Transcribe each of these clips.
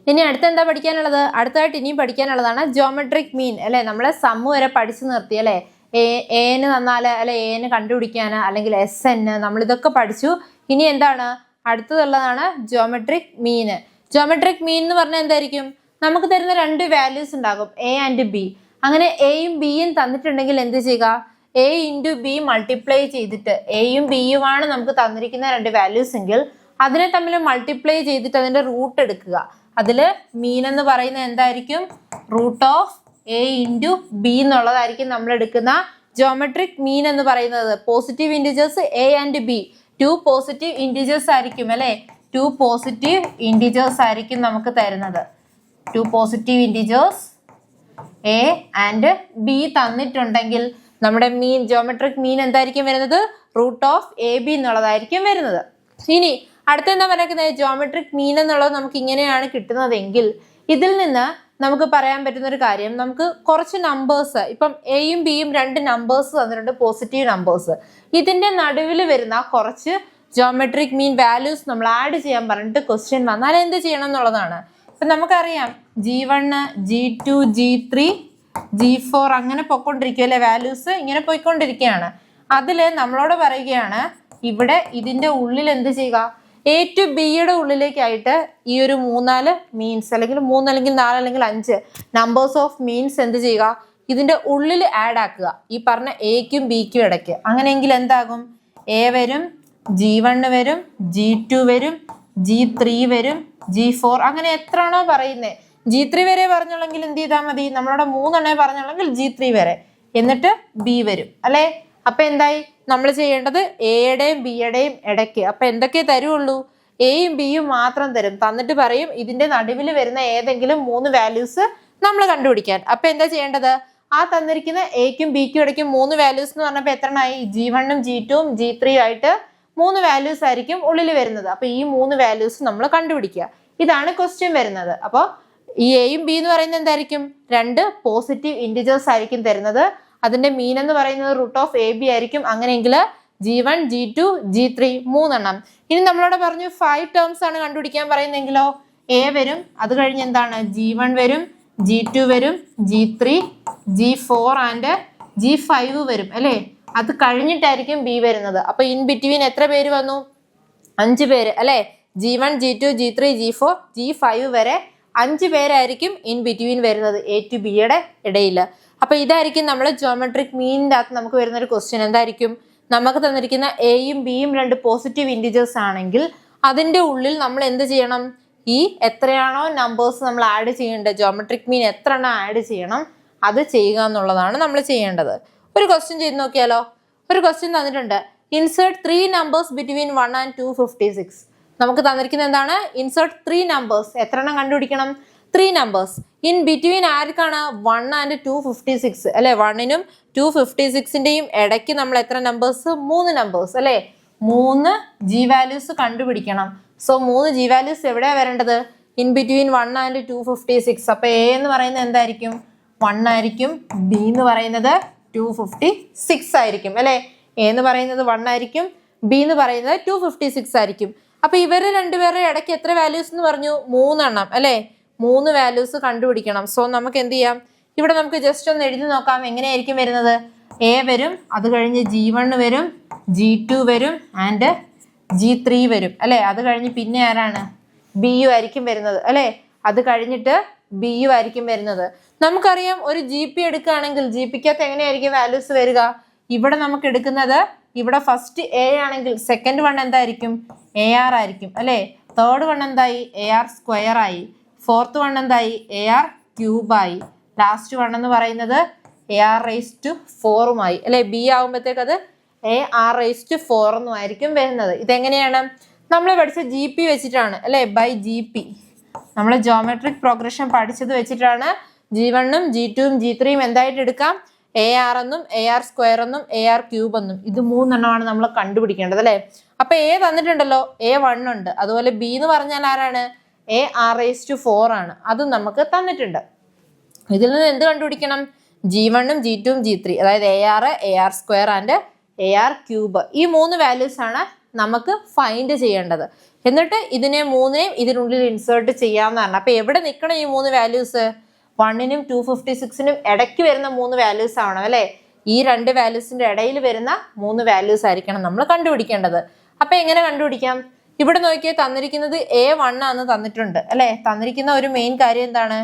ഇനി അടുത്ത എന്താ പഠിക്കാനുള്ളത്? അടുത്തായിട്ട് ഇനിയും പഠിക്കാനുള്ളതാണ് ജോമെട്രിക് മീൻ അല്ലെ. നമ്മളെ സമ്മ് വരെ പഠിച്ചു നിർത്തി അല്ലെ. എന് തന്നാല് അല്ലെ എന് കണ്ടുപിടിക്കാന് അല്ലെങ്കിൽ എസ് എൻ നമ്മളിതൊക്കെ പഠിച്ചു. ഇനി എന്താണ് അടുത്തതുള്ളതാണ് ജോമെട്രിക് മീന്. ജോമെട്രിക് മീൻ എന്ന് പറഞ്ഞാൽ എന്തായിരിക്കും? നമുക്ക് തരുന്ന രണ്ട് വാല്യൂസ് ഉണ്ടാകും, എ ആൻഡ് ബി. അങ്ങനെ എയും ബിയും തന്നിട്ടുണ്ടെങ്കിൽ എന്ത് ചെയ്യുക? എ ഇൻറ്റു ബി മൾട്ടിപ്ലൈ ചെയ്തിട്ട്, എയും ബിയുമാണ് നമുക്ക് തന്നിരിക്കുന്ന രണ്ട് വാല്യൂസ് എങ്കിൽ അതിനെ തമ്മിൽ മൾട്ടിപ്ലൈ ചെയ്തിട്ട് അതിന്റെ റൂട്ട് എടുക്കുക. അതില് മീൻ എന്ന് പറയുന്നത് എന്തായിരിക്കും? Root of A into B എന്നുള്ളതായിരിക്കും നമ്മൾ എടുക്കുന്ന ജോമെട്രിക് മീൻ എന്ന് പറയുന്നത്. Positive integers A and B, 2 positive integers ആയിരിക്കും അല്ലെ. 2 പോസിറ്റീവ് ഇൻറ്റിജേഴ്സ് ആയിരിക്കും നമുക്ക് തരുന്നത്. 2 positive integers A and B തന്നിട്ടുണ്ടെങ്കിൽ നമ്മുടെ മീൻ, ജോമെട്രിക് മീൻ എന്തായിരിക്കും വരുന്നത്? റൂട്ട് ഓഫ് എ ബി എന്നുള്ളതായിരിക്കും വരുന്നത്. ഇനി അടുത്ത എന്താ പറയുന്നത്? ജോമെട്രിക് മീൻ എന്നുള്ളത് നമുക്ക് ഇങ്ങനെയാണ് കിട്ടുന്നതെങ്കിൽ ഇതിൽ നിന്ന് നമുക്ക് പറയാൻ പറ്റുന്ന ഒരു കാര്യം, നമുക്ക് കുറച്ച് നമ്പേഴ്സ്, ഇപ്പം എയും ബിയും രണ്ട് നമ്പേഴ്സ് തന്നിട്ടുണ്ട്, പോസിറ്റീവ് നമ്പേഴ്സ്. ഇതിന്റെ നടുവിൽ വരുന്ന കുറച്ച് ജോമെട്രിക് മീൻ വാല്യൂസ് നമ്മൾ ആഡ് ചെയ്യാൻ പറഞ്ഞിട്ട് ക്വസ്റ്റ്യൻ വന്നാൽ എന്ത് ചെയ്യണം എന്നുള്ളതാണ്. ഇപ്പൊ നമുക്കറിയാം G1, G2, G3, G4 അങ്ങനെ പോയിക്കൊണ്ടിരിക്കും അല്ലെ. വാല്യൂസ് ഇങ്ങനെ പോയിക്കൊണ്ടിരിക്കുകയാണ്. അതില് നമ്മളോട് പറയുകയാണ് ഇവിടെ ഇതിന്റെ ഉള്ളിൽ എന്ത് ചെയ്യുക? എ ടു ബിയുടെ ഉള്ളിലേക്കായിട്ട് ഈ ഒരു 3-4 മീൻസ് അല്ലെങ്കിൽ 3 അല്ലെങ്കിൽ 4 അല്ലെങ്കിൽ 5 നമ്പേഴ്സ് ഓഫ് മീൻസ് എന്ത് ചെയ്യുക? ഇതിന്റെ ഉള്ളിൽ ആഡ് ആക്കുക, ഈ പറഞ്ഞ എക്കും ബിക്കും ഇടയ്ക്ക്. അങ്ങനെയെങ്കിൽ എന്താകും? എ വരും, G1 വരും, G2 വരും, G3 വരും, G4 അങ്ങനെ എത്രയാണോ പറയുന്നത്. G3 വരെ പറഞ്ഞുള്ളെങ്കിൽ എന്ത് ചെയ്താൽ മതി? നമ്മളോട് 3 പറഞ്ഞുള്ളെങ്കിൽ G3 വരെ, എന്നിട്ട് ബി വരും അല്ലെ. അപ്പൊ എന്തായി? നമ്മൾ ചെയ്യേണ്ടത് എയുടെയും ബിയുടെയും ഇടയ്ക്ക്. അപ്പൊ എന്തൊക്കെ തരുള്ളൂ? എയും ബിയും മാത്രം തരും. തന്നിട്ട് പറയും ഇതിന്റെ നടുവിൽ വരുന്ന ഏതെങ്കിലും 3 വാല്യൂസ് നമ്മൾ കണ്ടുപിടിക്കാൻ. അപ്പൊ എന്താ ചെയ്യേണ്ടത്? ആ തന്നിരിക്കുന്ന എക്കും ബിക്കും ഇടയ്ക്കും 3 വാല്യൂസ് എന്ന് പറഞ്ഞപ്പോൾ എത്രണ്ണായി? G1, G2, G3 ആയിട്ട് 3 വാല്യൂസ് ആയിരിക്കും ഉള്ളിൽ വരുന്നത്. അപ്പൊ ഈ 3 വാല്യൂസ് നമ്മൾ കണ്ടുപിടിക്കുക. ഇതാണ് ക്വസ്റ്റ്യൻ വരുന്നത്. അപ്പോൾ ഈ എയും ബി എന്ന് പറയുന്നത് എന്തായിരിക്കും? 2 പോസിറ്റീവ് ഇൻറ്റിജേഴ്സ് ആയിരിക്കും തരുന്നത്. അതിന്റെ മീൻ എന്ന് പറയുന്നത് റൂട്ട് ഓഫ് എ ബി ആയിരിക്കും. അങ്ങനെയെങ്കിൽ G1, G2, G3 3 ഇനി നമ്മളോട് പറഞ്ഞു 5 ടേംസ് ആണ് കണ്ടുപിടിക്കാൻ പറയുന്നെങ്കിലോ എ വരും, അത് കഴിഞ്ഞ് എന്താണ്? G1 വരും, G2 വരും, G3, G4 ആൻഡ് G5 വരും അല്ലെ. അത് കഴിഞ്ഞിട്ടായിരിക്കും ബി വരുന്നത്. അപ്പൊ ഇൻ ബിറ്റ്വീൻ എത്ര പേര് വന്നു? 5 പേര് അല്ലെ. G1, G2, G3, G4, G5 വരെ 5 പേരായിരിക്കും ഇൻ ബിറ്റ്വീൻ വരുന്നത് എ ടു ബിയുടെ ഇടയിൽ. അപ്പൊ ഇതായിരിക്കും നമ്മൾ ജോമെട്രിക് മീനിന്റെ അകത്ത് നമുക്ക് വരുന്ന ഒരു ക്വസ്റ്റ്യൻ. എന്തായിരിക്കും? നമുക്ക് തന്നിരിക്കുന്ന എയും ബിയും 2 പോസിറ്റീവ് ഇൻറ്റിജേഴ്സ് ആണെങ്കിൽ അതിന്റെ ഉള്ളിൽ നമ്മൾ എന്ത് ചെയ്യണം? ഈ എത്രയാണോ നമ്പേഴ്സ് നമ്മൾ ആഡ് ചെയ്യേണ്ടത്, ജോമെട്രിക് മീൻ എത്ര എണ്ണം ആഡ് ചെയ്യണം, അത് ചെയ്യുക എന്നുള്ളതാണ് നമ്മൾ ചെയ്യേണ്ടത്. ഒരു ക്വസ്റ്റ്യൻ ചെയ്ത് നോക്കിയാലോ? ഒരു ക്വസ്റ്റ്യൻ തന്നിട്ടുണ്ട്, ഇൻസേർട്ട് 3 നമ്പേഴ്സ് ബിറ്റ്വീൻ 1 and 256. നമുക്ക് തന്നിരിക്കുന്നത് എന്താണ്? Insert 3 numbers. എത്ര എണ്ണം കണ്ടുപിടിക്കണം? 3 നമ്പേഴ്സ് ഇൻ ബിറ്റ്വീൻ ആർക്കാണ്? 1 and 256 അല്ലെ. 1നും 256ന്റെയും ഇടയ്ക്ക് നമ്മൾ എത്ര നമ്പേഴ്സ്? 3 നമ്പേഴ്സ് അല്ലെ. 3 ജി വാല്യൂസ് കണ്ടുപിടിക്കണം. സോ 3 ജി വാല്യൂസ് എവിടെയാ വരേണ്ടത്? In between 1 and 256. അപ്പൊ എ എന്ന് പറയുന്നത് എന്തായിരിക്കും? 1 ആയിരിക്കും. ബി എന്ന് പറയുന്നത് 256 ആയിരിക്കും അല്ലെ. എ എന്ന് പറയുന്നത് 1 ആയിരിക്കും, ബി എന്ന് പറയുന്നത് 256 ആയിരിക്കും. അപ്പൊ ഇവര് രണ്ടുപേരുടെ ഇടയ്ക്ക് എത്ര വാല്യൂസ് എന്ന് പറഞ്ഞു? 3 അല്ലെ. 3 വാല്യൂസ് കണ്ടുപിടിക്കണം. സോ നമുക്ക് എന്ത് ചെയ്യാം? ഇവിടെ നമുക്ക് ജസ്റ്റ് ഒന്ന് എഴുതി നോക്കാം. എങ്ങനെയായിരിക്കും വരുന്നത്? എ വരും, അത് കഴിഞ്ഞ് G1 വരും, G2 വരും ആൻഡ് G3 വരും അല്ലെ. അത് കഴിഞ്ഞ് പിന്നെ ആരാണ്? ബി യു ആയിരിക്കും വരുന്നത് അല്ലെ. അത് കഴിഞ്ഞിട്ട് ബി യു ആയിരിക്കും വരുന്നത്. നമുക്കറിയാം ഒരു ജി പി എടുക്കുകയാണെങ്കിൽ ജി പിക്കകത്ത് എങ്ങനെയായിരിക്കും വാല്യൂസ് വരിക? ഇവിടെ നമുക്ക് എടുക്കുന്നത്, ഇവിടെ ഫസ്റ്റ് എ ആണെങ്കിൽ സെക്കൻഡ് വൺ എന്തായിരിക്കും? എ ആർ ആയിരിക്കും അല്ലെ. തേർഡ് വൺ എന്തായി? എ ആർ സ്ക്വയർ ആയി. ഫോർത്ത് വൺ എന്തായി? എ ആർ ക്യൂബായി. ലാസ്റ്റ് വൺ എന്ന് പറയുന്നത് എ ആർ റേസ് ടു 4 അല്ലെ. ബി ആകുമ്പോഴത്തേക്ക് അത് എ ആർ റേസ് ടു 4 ആയിരിക്കും വരുന്നത്. ഇതെങ്ങനെയാണ്? നമ്മൾ പഠിച്ച ജി പി വെച്ചിട്ടാണ് അല്ലെ. ബൈ ജി പി നമ്മൾ ജോമെട്രിക് പ്രോഗ്രഷൻ പഠിച്ചത് വെച്ചിട്ടാണ് G1ഉം G2ഉം G3ഉം എന്തായിട്ട് എടുക്കാം? എ ആർ എന്നും എ ആർ സ്ക്വയർ എന്നും എ ആർ ക്യൂബ് എന്നും. ഇത് 3 എണ്ണമാണ് നമ്മൾ കണ്ടുപിടിക്കേണ്ടത് അല്ലെ. അപ്പൊ എ തന്നിട്ടുണ്ടല്ലോ, A1 ഉണ്ട്. അതുപോലെ ബി എന്ന് പറഞ്ഞാൽ ആരാണ്? എ ആർ റേസ് ടു 4 ആണ്. അതും നമുക്ക് തന്നിട്ടുണ്ട്. ഇതിൽ നിന്ന് എന്ത് കണ്ടുപിടിക്കണം? G1ഉം G2ഉം G3, അതായത് A R square and A R cube. ഈ 3 വാല്യൂസ് ആണ് നമുക്ക് ഫൈൻഡ് ചെയ്യേണ്ടത്. എന്നിട്ട് ഇതിനെ മൂന്നേയും ഇതിനുള്ളിൽ ഇൻസേർട്ട് ചെയ്യാവുന്നതാണ്. അപ്പൊ എവിടെ നിൽക്കണം ഈ 3 വാല്യൂസ്? 1നും 256നും ഇടയ്ക്ക് വരുന്ന 3 വാല്യൂസ് ആവണം അല്ലെ. ഈ 2 വാല്യൂസിന്റെ ഇടയിൽ വരുന്ന 3 വാല്യൂസ് ആയിരിക്കണം നമ്മൾ കണ്ടുപിടിക്കേണ്ടത്. അപ്പൊ എങ്ങനെ കണ്ടുപിടിക്കാം? ഇവിടെ നോക്കിയാൽ തന്നിരിക്കുന്നത് A1 ആണെന്ന് തന്നിട്ടുണ്ട് അല്ലെ. തന്നിരിക്കുന്ന ഒരു മെയിൻ കാര്യം എന്താണ്?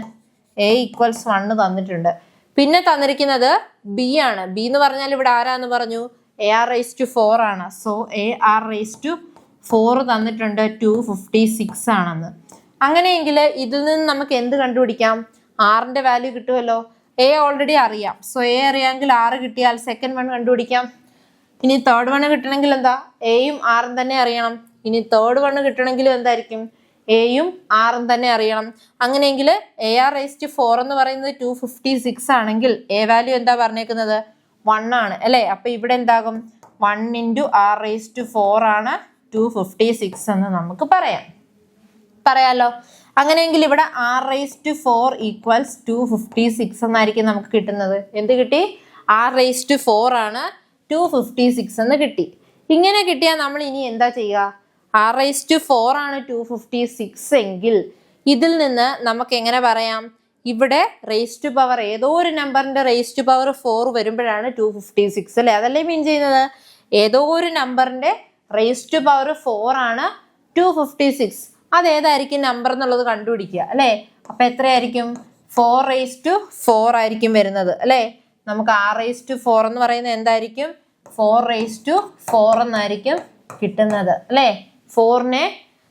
A = 1 തന്നിട്ടുണ്ട്. പിന്നെ തന്നിരിക്കുന്നത് B ആണ്. B എന്ന് പറഞ്ഞാൽ ഇവിടെ ആരാന്ന് പറഞ്ഞു? AR⁴ ആണ്. സോ AR⁴ തന്നിട്ടുണ്ട് 256 ആണെന്ന്. അങ്ങനെയെങ്കിൽ ഇതിൽ നിന്ന് നമുക്ക് എന്ത് കണ്ടുപിടിക്കാം? ആറിന്റെ വാല്യൂ കിട്ടുമല്ലോ. A ഓൾറെഡി അറിയാം. സോ A അറിയാമെങ്കിൽ 6 കിട്ടിയാൽ സെക്കൻഡ് വൺ കണ്ടുപിടിക്കാം. ഇനി തേർഡ് വൺ കിട്ടണമെങ്കിൽ എന്താ? Aയും 6ഉം തന്നെ അറിയണം. ഇനി തേർഡ് വൺ കിട്ടണമെങ്കിലും എന്തായിരിക്കും? Aയും 6ഉം തന്നെ അറിയണം. അങ്ങനെയെങ്കിൽ AR⁴ എന്ന് പറയുന്നത് 256 ആണെങ്കിൽ A വാല്യൂ എന്താ പറഞ്ഞേക്കുന്നത്? 1 ആണ് അല്ലെ. അപ്പൊ ഇവിടെ എന്താകും? 1 × R⁴ ആണ് 256 എന്ന് നമുക്ക് പറയാലോ. അങ്ങനെയെങ്കിൽ ഇവിടെ R⁴ = 256 എന്നായിരിക്കും നമുക്ക് കിട്ടുന്നത്. എന്ത് കിട്ടി? R⁴ ആണ് 256 എന്ന് കിട്ടി. ഇങ്ങനെ കിട്ടിയാൽ നമ്മൾ ഇനി എന്താ ചെയ്യുക? R⁴ ആണ് 256 എങ്കിൽ ഇതിൽ നിന്ന് നമുക്ക് എങ്ങനെ പറയാം? ഇവിടെ റേസ്റ്റ് പവർ ഏതോ ഒരു നമ്പറിന്റെ റേസ്റ്റ് പവർ 4 വരുമ്പോഴാണ് 256 അല്ലെ. അതല്ലേ മീൻ ചെയ്യുന്നത്? ഏതോ ഒരു നമ്പറിന്റെ റേസ്റ്റ് പവർ 4 ആണ് 256. അതേതായിരിക്കും നമ്പർ എന്നുള്ളത് കണ്ടുപിടിക്കുക അല്ലെ. അപ്പൊ എത്രയായിരിക്കും? 4⁴ ആയിരിക്കും വരുന്നത് അല്ലെ. നമുക്ക് R⁴ എന്ന് പറയുന്നത് എന്തായിരിക്കും? 4⁴ എന്നായിരിക്കും കിട്ടുന്നത് അല്ലെ. 4നെ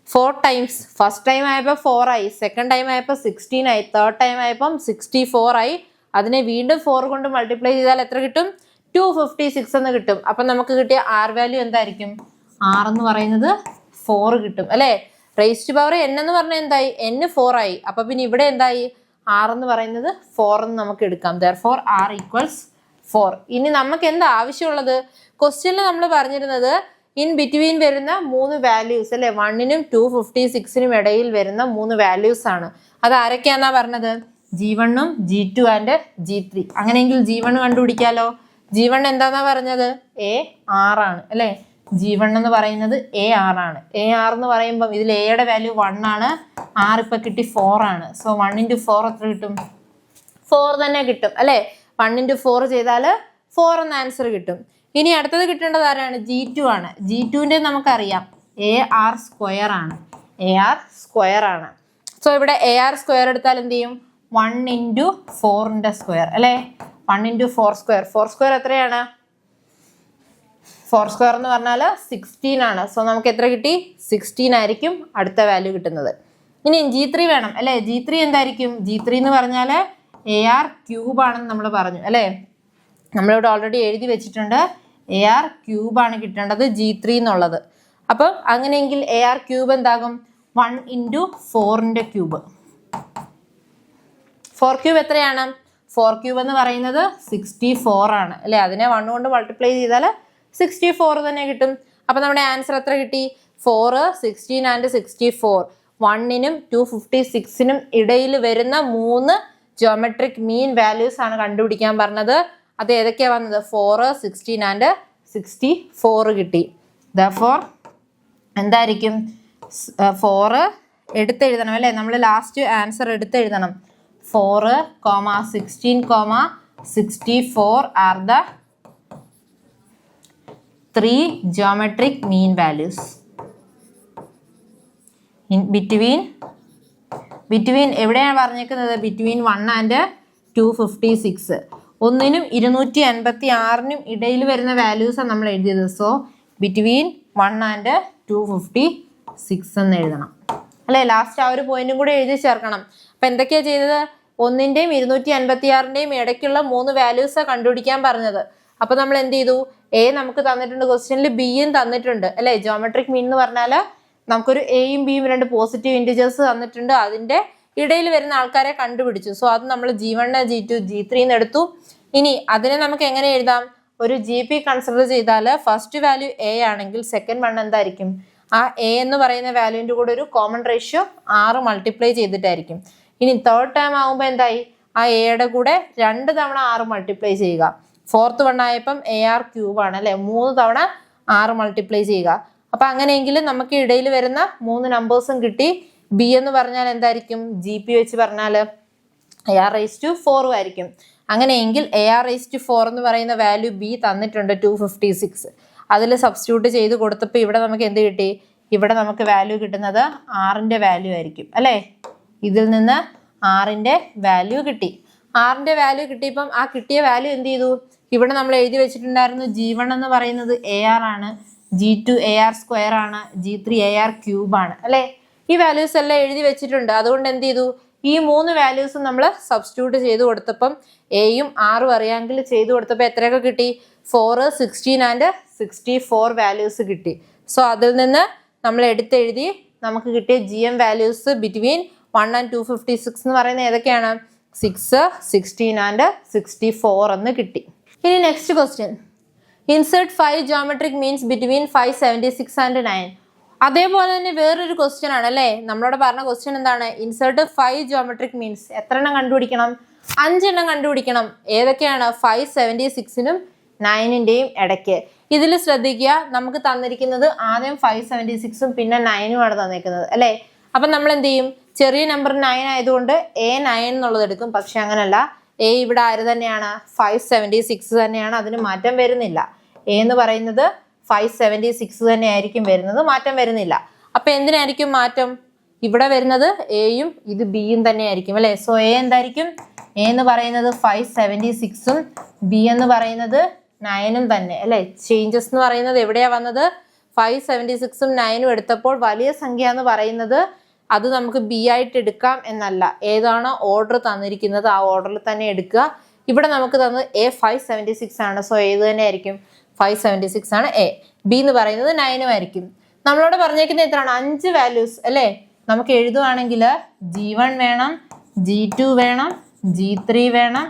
4 ടൈംസ് ഫസ്റ്റ് ടൈം ആയപ്പോൾ 4 ആയി, സെക്കൻഡ് ടൈം ആയപ്പോൾ 16 ആയി, തേർഡ് ടൈം ആയപ്പോൾ 64 ആയി. അതിനെ വീണ്ടും 4 കൊണ്ട് മൾട്ടിപ്ലൈ ചെയ്താൽ എത്ര കിട്ടും? 256 എന്ന് കിട്ടും. അപ്പൊ നമുക്ക് കിട്ടിയ R വാല്യൂ എന്തായിരിക്കും? R എന്ന് പറയുന്നത് 4 കിട്ടും അല്ലെ. റേസ്റ്റ് പവർ n എന്ന് പറഞ്ഞാൽ എന്തായി? n 4 ആയി. അപ്പൊ പിന്നെ ഇവിടെ എന്തായി? R എന്ന് പറയുന്നത് 4 എന്ന് നമുക്ക് എടുക്കാം. therefore R = 4. ഇനി നമുക്ക് എന്താ ആവശ്യമുള്ളത്? ക്വസ്റ്റ്യനിൽ നമ്മൾ പറഞ്ഞിരുന്നത് ഇൻ ബിറ്റ്വീൻ വരുന്ന 3 വാല്യൂസ് അല്ലെ. 1നും 256നും ഇടയിൽ വരുന്ന 3 വാല്യൂസ് ആണ്. അത് ആരൊക്കെയാന്നാ പറഞ്ഞത്? G1ഉം G2 ആൻഡ് G3. അങ്ങനെയെങ്കിൽ G1 കണ്ടുപിടിക്കാലോ. G1 എന്താന്നാ പറഞ്ഞത്? AR ആണ് അല്ലെ. G1 എന്ന് പറയുന്നത് AR ആണ്. AR എന്ന് പറയുമ്പോൾ ഇതിൽ Aയുടെ വാല്യൂ 1 ആണ്. R ഇപ്പൊ കിട്ടി 4 ആണ്. സോ 1 × 4 എത്ര കിട്ടും? 4 തന്നെ കിട്ടും അല്ലെ. 1 × 4 ചെയ്താൽ 4 എന്ന ആൻസർ കിട്ടും. ഇനി അടുത്തത് കിട്ടേണ്ടത് ആരാണ്? G2 ആണ്. G2ന്റെ നമുക്കറിയാം AR² ആണ്. AR² ആണ്. സോ ഇവിടെ AR² എടുത്താൽ എന്ത് ചെയ്യും? 1 × 4ന്റെ സ്ക്വയർ അല്ലെ. 1 × 4². 4² എത്രയാണ്? 4² എന്ന് പറഞ്ഞാൽ 16 ആണ്. സോ നമുക്ക് എത്ര കിട്ടി? 16 ആയിരിക്കും അടുത്ത വാല്യൂ കിട്ടുന്നത്. ഇനി G3 വേണം അല്ലെ. G3 എന്തായിരിക്കും? G3 എന്ന് പറഞ്ഞാൽ AR³ ആണെന്ന് നമ്മൾ പറഞ്ഞു അല്ലെ. നമ്മളിവിടെ ഓൾറെഡി എഴുതി വെച്ചിട്ടുണ്ട്. AR³ ആണ് കിട്ടേണ്ടത് G3 എന്നുള്ളത്. അപ്പം അങ്ങനെയെങ്കിൽ AR³ എന്താകും? 1 × 4ന്റെ ക്യൂബ്. 4³ എത്രയാണ്? 4³ എന്ന് പറയുന്നത് 64 ആണ് അല്ലെ. അതിനെ 1 കൊണ്ട് മൾട്ടിപ്ലൈ ചെയ്താൽ 64 തന്നെ കിട്ടും. അപ്പൊ നമ്മുടെ ആൻസർ എത്ര കിട്ടി? 4, 16 ആൻഡ് 64. 1നും 256നും ഇടയിൽ വരുന്ന 3 ജിയോമെട്രിക് മീൻ വാല്യൂസ് ആണ് കണ്ടുപിടിക്കാൻ പറഞ്ഞത്. അത് ഏതൊക്കെയാ വന്നത്? 4, 16 ആൻഡ് 64 കിട്ടി. therefore എന്തായിരിക്കും? 4 എടുത്തെഴുതണം അല്ലേ. നമ്മൾ last answer എടുത്തെഴുതണം. 4, 16, 64 are the 3 geometric mean values in between എവിടെയാണ് പറഞ്ഞേക്കുന്നത്? between 1 and 256. 1നും 256നും ഇടയിൽ വരുന്ന വാല്യൂസാണ് നമ്മൾ എഴുതിയത്. സോ between 1 and 256 എന്ന് എഴുതണം അല്ലെ. ലാസ്റ്റ് ആ ഒരു പോയിന്റും കൂടെ എഴുതി ചേർക്കണം. അപ്പൊ എന്തൊക്കെയാ ചെയ്തത്? 1ന്റെയും 256ന്റെയും ഇടയ്ക്കുള്ള 3 വാല്യൂസാണ് കണ്ടുപിടിക്കാൻ പറഞ്ഞത്. അപ്പൊ നമ്മൾ എന്ത് ചെയ്തു? A നമുക്ക് തന്നിട്ടുണ്ട് ക്വസ്റ്റ്യനിൽ, Bയും തന്നിട്ടുണ്ട് അല്ലെ. ജിയോമെട്രിക് മീൻ എന്ന് പറഞ്ഞാൽ നമുക്കൊരു Aയും Bയും 2 പോസിറ്റീവ് ഇൻറ്റിജേഴ്സ് തന്നിട്ടുണ്ട്. അതിന്റെ ഇടയിൽ വരുന്ന ആൾക്കാരെ കണ്ടുപിടിച്ചു. സോ അത് നമ്മൾ G1, G2, G3 എന്ന് എടുത്തു. ഇനി അതിനെ നമുക്ക് എങ്ങനെ എഴുതാം? ഒരു GP കൺസിഡർ ചെയ്താൽ ഫസ്റ്റ് വാല്യൂ A ആണെങ്കിൽ സെക്കൻഡ് വൺ എന്തായിരിക്കും? ആ A എന്ന് പറയുന്ന വാല്യൂവിന്റെ കൂടെ ഒരു കോമൺ റേഷ്യോ 6 മൾട്ടിപ്ലൈ ചെയ്തിട്ടായിരിക്കും. ഇനി തേർഡ് ടൈം ആകുമ്പോൾ എന്തായി? ആ Aയുടെ കൂടെ 2 തവണ 6 മൾട്ടിപ്ലൈ ചെയ്യുക. ഫോർത്ത് വൺ ആയപ്പം AR³ ആണ് അല്ലെ. 3 തവണ 6 മൾട്ടിപ്ലൈ ചെയ്യുക. അപ്പൊ അങ്ങനെയെങ്കിൽ നമുക്ക് ഇടയിൽ വരുന്ന 3 നമ്പേഴ്സും കിട്ടി. ബി എന്ന് പറഞ്ഞാൽ എന്തായിരിക്കും? GP വെച്ച് പറഞ്ഞാൽ AR⁴ ആയിരിക്കും. അങ്ങനെയെങ്കിൽ AR⁴ എന്ന് പറയുന്ന വാല്യൂ ബി തന്നിട്ടുണ്ട് 256. അതിൽ സബ്സ്റ്റിറ്റ്യൂട്ട് ചെയ്ത് കൊടുത്തപ്പോൾ ഇവിടെ നമുക്ക് എന്ത് കിട്ടി? ഇവിടെ നമുക്ക് വാല്യൂ കിട്ടുന്നത് ആറിന്റെ വാല്യൂ ആയിരിക്കും അല്ലേ? ഇതിൽ നിന്ന് ആറിന്റെ വാല്യൂ കിട്ടി. ആറിന്റെ വാല്യൂ കിട്ടിയപ്പം ആ കിട്ടിയ വാല്യൂ എന്ത് ചെയ്തു? ഇവിടെ നമ്മൾ എഴുതി വെച്ചിട്ടുണ്ടായിരുന്നു G1 എന്ന് പറയുന്നത് AR ആണ്, G2 AR² ആണ്, G3 AR³ ആണ് അല്ലേ? ഈ വാല്യൂസ് എല്ലാം എഴുതി വെച്ചിട്ടുണ്ട്. അതുകൊണ്ട് എന്ത് ചെയ്തു? ഈ 3 വാല്യൂസും നമ്മൾ സബ്സ്റ്റിറ്റ്യൂട്ട് ചെയ്ത് കൊടുത്തപ്പം എയും ആറും അറിയാമെങ്കിൽ ചെയ്ത് കൊടുത്തപ്പോൾ എത്രയൊക്കെ കിട്ടി? 4, 16 ആൻഡ് 64 വാല്യൂസ് കിട്ടി. സോ അതിൽ നിന്ന് നമ്മൾ എടുത്തെഴുതി നമുക്ക് കിട്ടിയ GM വാല്യൂസ് ബിറ്റ്വീൻ 1 and 256 എന്ന് പറയുന്നത് ഏതൊക്കെയാണ്? 6, 16 ആൻഡ് 64 എന്ന് കിട്ടി. ഇനി next question, insert 5 geometric means between 576 and 9. അതേപോലെ തന്നെ വേറൊരു ക്വസ്റ്റ്യൻ ആണ് അല്ലേ? നമ്മളോട് പറഞ്ഞ ക്വസ്റ്റ്യൻ എന്താണ്? ഇൻസേർട്ട് 5 ജോമെട്രിക് മീൻസ് എത്ര എണ്ണം കണ്ടുപിടിക്കണം? 5 എണ്ണം കണ്ടുപിടിക്കണം. ഏതൊക്കെയാണ്? 576നും 9ന്റെയും ഇടയ്ക്ക്. ഇതിൽ ശ്രദ്ധിക്കുക, നമുക്ക് തന്നിരിക്കുന്നത് ആദ്യം 576ഉം പിന്നെ 9ഉം ആണ് തന്നിരിക്കുന്നത് അല്ലേ? അപ്പം നമ്മൾ എന്ത് ചെയ്യും? ചെറിയ നമ്പർ 9 ആയതുകൊണ്ട് A9 എന്നുള്ളത് എടുക്കും. പക്ഷെ അങ്ങനല്ല, എ ഇവിടെ ആര് തന്നെയാണ്? 576 തന്നെയാണ്, അതിന് മാറ്റം വരുന്നില്ല. എ എന്ന് പറയുന്നത് 576 തന്നെ ആയിരിക്കും വരുന്നത്, മാറ്റം വരുന്നില്ല. അപ്പൊ എന്തിനായിരിക്കും മാറ്റം? ഇവിടെ വരുന്നത് എയും ഇത് ബിയും തന്നെ ആയിരിക്കും അല്ലെ? സോ എ എന്തായിരിക്കും? എ എന്ന് പറയുന്നത് 576ഉം ബി എന്ന് പറയുന്നത് 9ഉം തന്നെ അല്ലെ? ചേഞ്ചസ് എന്ന് പറയുന്നത് എവിടെയാ വന്നത്? 576ഉം 9ഉം എടുത്തപ്പോൾ വലിയ സംഖ്യ എന്ന് പറയുന്നത് അത് നമുക്ക് ബി ആയിട്ട് എടുക്കാം എന്നല്ല. ഏതാണോ ഓർഡർ തന്നിരിക്കുന്നത് ആ ഓർഡറിൽ തന്നെ എടുക്കുക. ഇവിടെ നമുക്ക് തന്നത് A576 ആണ്. സോ ഏത് തന്നെ ആയിരിക്കും? 576 ആണ് എ. ബി എന്ന് പറയുന്നത് 9ഉം ആയിരിക്കും. നമ്മളോട് പറഞ്ഞേക്കുന്നത് എത്രയാണ്? 5 വാല്യൂസ് അല്ലേ? നമുക്ക് എഴുതുവാണെങ്കിൽ G1 വേണം, G2 വേണം, G3 വേണം,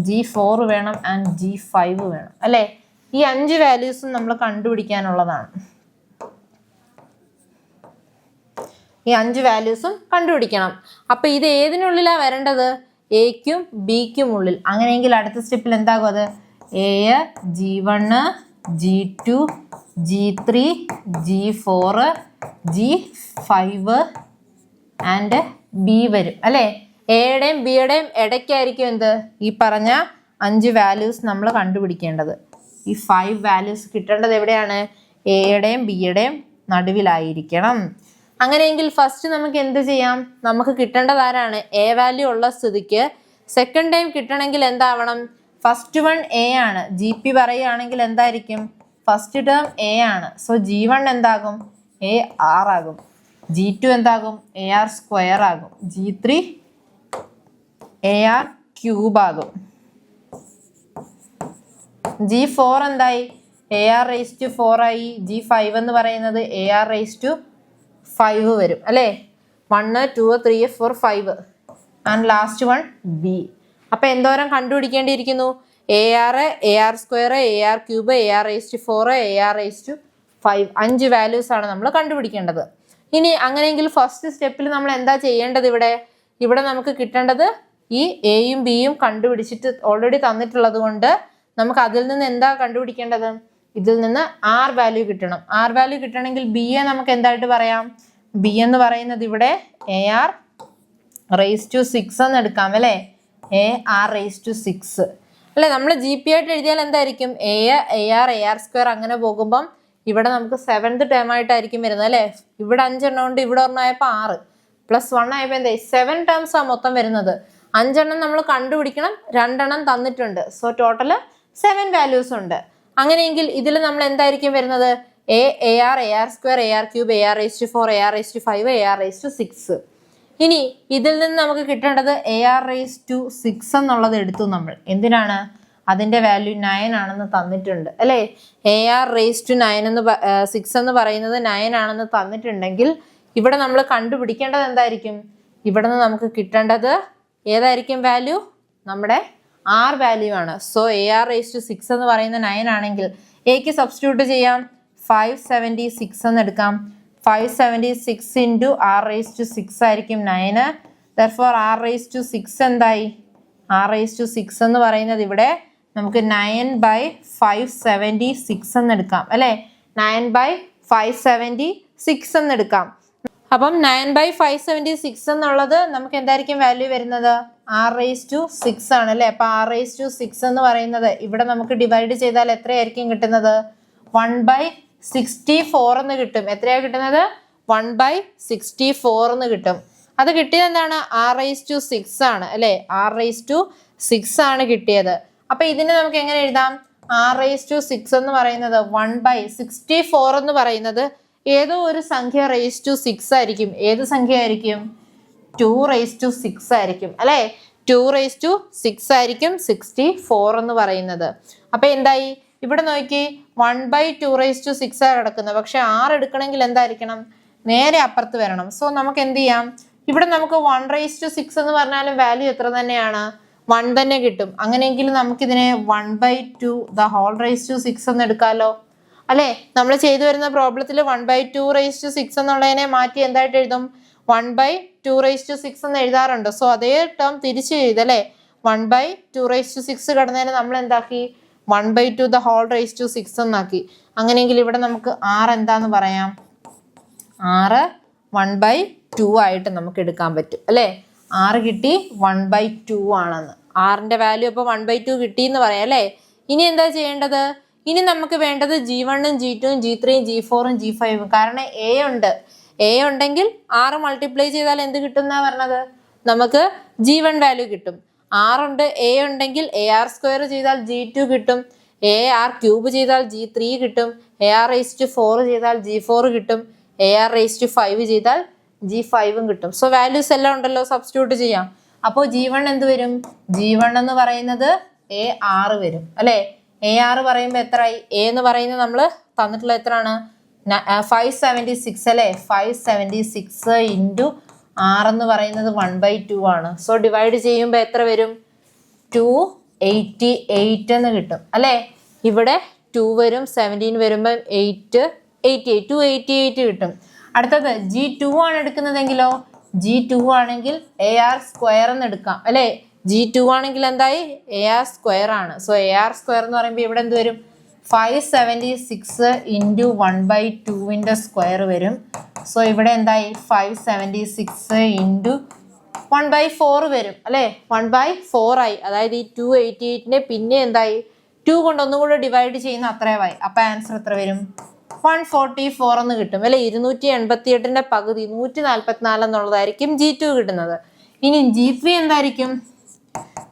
G4 വേണം ആൻഡ് G5 വേണം അല്ലേ? ഈ 5 വാല്യൂസും നമ്മൾ കണ്ടുപിടിക്കാനുള്ളതാണ്. ഈ 5 വാല്യൂസും കണ്ടുപിടിക്കണം. അപ്പൊ ഇത് ഏതിനുള്ളിലാണ് വരേണ്ടത്? എക്കും ബിക്കും ഉള്ളിൽ. അങ്ങനെയെങ്കിൽ അടുത്ത സ്റ്റെപ്പിൽ എന്താകും? അത് A, G1, G2, G3, G4, G5 and B വരും അല്ലേ? എയുടെയും ബിയുടെയും ഇടയ്ക്കായിരിക്കും എന്ത്? ഈ പറഞ്ഞ 5 വാല്യൂസ് നമ്മൾ കണ്ടുപിടിക്കേണ്ടത്. ഈ 5 വാല്യൂസ് കിട്ടേണ്ടത് എവിടെയാണ്? എയുടെയും ബിയുടെയും നടുവിലായിരിക്കണം. അങ്ങനെയെങ്കിൽ ഫസ്റ്റ് നമുക്ക് എന്ത് ചെയ്യാം? നമുക്ക് കിട്ടേണ്ടത് ആരാണ്? എ വാല്യൂ ഉള്ള സ്ഥിതിക്ക് സെക്കൻഡ് ടൈം കിട്ടണമെങ്കിൽ എന്താവണം? ഫസ്റ്റ് വൺ എ ആണ്. GP പറയുകയാണെങ്കിൽ എന്തായിരിക്കും? ഫസ്റ്റ് ടേം എ ആണ്. സോ G1 എന്താകും? AR ആകും. G2 എന്താകും? AR² ആകും. G3 AR³ ആകും. G4 എന്തായി? AR⁴ ആയി. G5 എന്ന് പറയുന്നത് AR⁵5 വരും അല്ലേ? 1, 2, 3, 4, 5 ആൻഡ് ലാസ്റ്റ് വൺ ബി. അപ്പൊ എന്തോരം കണ്ടുപിടിക്കേണ്ടിയിരിക്കുന്നു? AR, AR², AR³, AR⁴, AR⁵5 5 values ആണ് നമ്മൾ കണ്ടുപിടിക്കേണ്ടത്. ഇനി അങ്ങനെയെങ്കിൽ ഫസ്റ്റ് സ്റ്റെപ്പിൽ നമ്മൾ എന്താ ചെയ്യേണ്ടത്? ഇവിടെ നമുക്ക് കിട്ടേണ്ടത് ഈ എയും ബിയും കണ്ടുപിടിച്ചിട്ട് ഓൾറെഡി തന്നിട്ടുള്ളത് കൊണ്ട് നമുക്ക് അതിൽ നിന്ന് എന്താ കണ്ടുപിടിക്കേണ്ടത്? ഇതിൽ നിന്ന് R വാല്യൂ കിട്ടണം. R വാല്യൂ കിട്ടണമെങ്കിൽ ബി യെ നമുക്ക് എന്തായിട്ട് പറയാം? ബി എന്ന് പറയുന്നത് ഇവിടെ AR⁻6 എന്ന് എടുക്കാം അല്ലേ? AR⁻6 അല്ലെ? നമ്മൾ GP ആയിട്ട് എഴുതിയാൽ എന്തായിരിക്കും? AR, AR² അങ്ങനെ പോകുമ്പം ഇവിടെ നമുക്ക് 7th ടേം ആയിട്ടായിരിക്കും വരുന്നത് അല്ലേ? ഇവിടെ 5 എണ്ണം ഉണ്ട്, ഇവിടെ ഒരെണ്ണമായപ്പോൾ 6 + 1 ആയപ്പോൾ എന്തായി? 7 ടേംസ് ആണ് മൊത്തം വരുന്നത്. 5 എണ്ണം നമ്മൾ കണ്ടുപിടിക്കണം, 2 എണ്ണം തന്നിട്ടുണ്ട്. സോ ടോട്ടല് 7 വാല്യൂസ് ഉണ്ട്. അങ്ങനെയെങ്കിൽ ഇതിൽ നമ്മൾ എന്തായിരിക്കും വരുന്നത്? AR, AR², AR³ AR⁴ AR⁵5 AR⁻6. ഇനി ഇതിൽ നിന്ന് നമുക്ക് കിട്ടേണ്ടത് AR⁻6 എന്നുള്ളത് എടുത്തു നമ്മൾ. എന്തിനാണ്? അതിന്റെ വാല്യൂ 9 ആണെന്ന് തന്നിട്ടുണ്ട് അല്ലേ? AR⁻6 എന്ന് പറയുന്നത് 9 ആണെന്ന് തന്നിട്ടുണ്ടെങ്കിൽ ഇവിടെ നമ്മൾ കണ്ടുപിടിക്കേണ്ടത് എന്തായിരിക്കും? ഇവിടെ നിന്ന് നമുക്ക് കിട്ടേണ്ടത് ഏതായിരിക്കും വാല്യൂ? നമ്മുടെ R വാല്യൂ ആണ്. സോ AR⁻6 എന്ന് പറയുന്ന 9 ആണെങ്കിൽ എക്ക് സബ്സ്റ്റിറ്റ്യൂട്ട് ചെയ്യാം. 576 എന്ന് എടുക്കാം. 576 × R⁻6 ആയിരിക്കും 9. therefore R⁻6 എന്തായി? R⁻6 എന്ന് പറയുന്നത് ഇവിടെ നമുക്ക് 9/576 എന്ന് എടുക്കാം അല്ലേ? 9/576 576 എന്ന് എടുക്കാം. അപ്പം 9/576 എന്നുള്ളത് നമുക്ക് എന്തായിരിക്കും വാല്യൂ വരുന്നത്? r⁻6 ആണ് അല്ലേ. അപ്പൊ r⁻6 എന്ന് പറയുന്നത് ഇവിടെ നമുക്ക് ഡിവൈഡ് ചെയ്താൽ എത്രയായിരിക്കും കിട്ടുന്നത്? 1/64 എന്ന് കിട്ടും. എത്രയാ കിട്ടുന്നത്? 1/64 എന്ന് കിട്ടും. അത് കിട്ടിയത് എന്താണ്? r⁻6 ആണ് അല്ലെ. r⁻6 ആണ് കിട്ടിയത്. അപ്പൊ ഇതിനെ നമുക്ക് എങ്ങനെ എഴുതാം? r⁻6 എന്ന് പറയുന്നത് 1/64 എന്ന് പറയുന്നത് ഏതോ ഒരു സംഖ്യ ⁻6 ആയിരിക്കും. ഏത് സംഖ്യ ആയിരിക്കും? 2⁻6 ആയിരിക്കും അല്ലെ. 2⁻6 ആയിരിക്കും 64 എന്ന് പറയുന്നത്. അപ്പൊ എന്തായി? ഇവിടെ നോക്കി 1/2⁻6 കിടക്കുന്നത്. പക്ഷെ r എടുക്കണമെങ്കിൽ എന്തായിരിക്കണം? നേരെ അപ്പുറത്ത് വരണം. സോ നമുക്ക് എന്ത് ചെയ്യാം? ഇവിടെ നമുക്ക് 1⁻6 എന്ന് പറഞ്ഞാലും വാല്യൂ എത്ര തന്നെയാണ്? 1 തന്നെ കിട്ടും. അങ്ങനെയെങ്കിൽ നമുക്കിതിനെ 1/2⁻6 എന്ന് എടുക്കാമല്ലോ അല്ലെ. നമ്മൾ ചെയ്തു വരുന്ന പ്രോബ്ലത്തിൽ 1/2⁻6 എന്നുള്ളതിനെ മാറ്റി എന്തായിട്ട് എഴുതും? 1/2⁻6 എന്ന് എഴുതാറുണ്ട്. സോ അതേ ടേം തിരിച്ച് എഴുതല്ലേ. 1/2⁻6 കിടന്നതിന് നമ്മൾ എന്താക്കി? 1/2⁻6 എന്നാക്കി. അങ്ങനെയെങ്കിൽ ഇവിടെ നമുക്ക് r എന്താന്ന് പറയാം? r 1/2 ആയിട്ട് നമുക്ക് എടുക്കാൻ പറ്റും അല്ലെ. r കിട്ടി 1/2 ആണെന്ന്. rന്റെ വാല്യൂ അപ്പോൾ 1/2 കിട്ടി എന്ന് പറയാം അല്ലെ. ഇനി എന്താ ചെയ്യേണ്ടത്? ഇനി നമുക്ക് വേണ്ടത് G1ഉം G2ഉം G3ഉം G4ഉം G5ഉം. കാരണം a ഉണ്ട്. a ഉണ്ടെങ്കിൽ r മൾട്ടിപ്ലൈ ചെയ്താൽ എന്ത് കിട്ടും എന്നാ പറഞ്ഞത്? നമുക്ക് G1 വാല്യൂ കിട്ടും. r ഉണ്ട്, a ഉണ്ടെങ്കിൽ ar² ചെയ്താൽ G2 കിട്ടും, ar³ ചെയ്താൽ G3 കിട്ടും, ar⁻4 ചെയ്താൽ G4 കിട്ടും, ar⁻5 ചെയ്താൽ G5ഉം കിട്ടും. സോ വാല്യൂസ് എല്ലാം ഉണ്ടല്ലോ, സബ്സ്റ്റിറ്റ്യൂട്ട് ചെയ്യാം. അപ്പോൾ G1 എന്ത് വരും? G1 എന്ന് പറയുന്നത് ar വരും അല്ലെ. ar പറയുമ്പോൾ എത്രയായി? a എന്ന് പറയുന്നത് നമ്മൾ തന്നിട്ടുള്ള എത്രയാണ്? 576 അല്ലെ. 576 ഇൻറ്റു r എന്ന് പറയുന്നത് 1/2 ആണ്. സോ ഡിവൈഡ് ചെയ്യുമ്പോൾ എത്ര വരും? 288 എന്ന് കിട്ടും അല്ലെ. ഇവിടെ 2 വരും, 17 വരുമ്പോൾ 288 കിട്ടും. അടുത്തത് G2 ആണ് എടുക്കുന്നതെങ്കിലോ? G2 ആണെങ്കിൽ ar² എന്ന് എടുക്കാം അല്ലെ. G2 ആണെങ്കിൽ എന്തായി? ar² ആണ്. സോ ar² എന്ന് പറയുമ്പോൾ ഇവിടെ എന്ത് വരും? 576 ഇൻറ്റു 1/2ന്റെ സ്ക്വയർ വരും. സോ ഇവിടെ എന്തായി? 576 ഇൻറ്റു 1/4 വരും അല്ലെ. 1/4 ആയി. അതായത് ഈ 288നെ പിന്നെ എന്തായി? 2 കൊണ്ട് ഒന്നും കൂടെ ഡിവൈഡ് ചെയ്യുന്ന അത്രയുമായി. അപ്പൊ ആൻസർ എത്ര വരും? 144 എന്ന് കിട്ടും അല്ലെ. 288ന്റെ പകുതി 144 എന്നുള്ളതായിരിക്കും G2 കിട്ടുന്നത്. ഇനി G3 എന്തായിരിക്കും?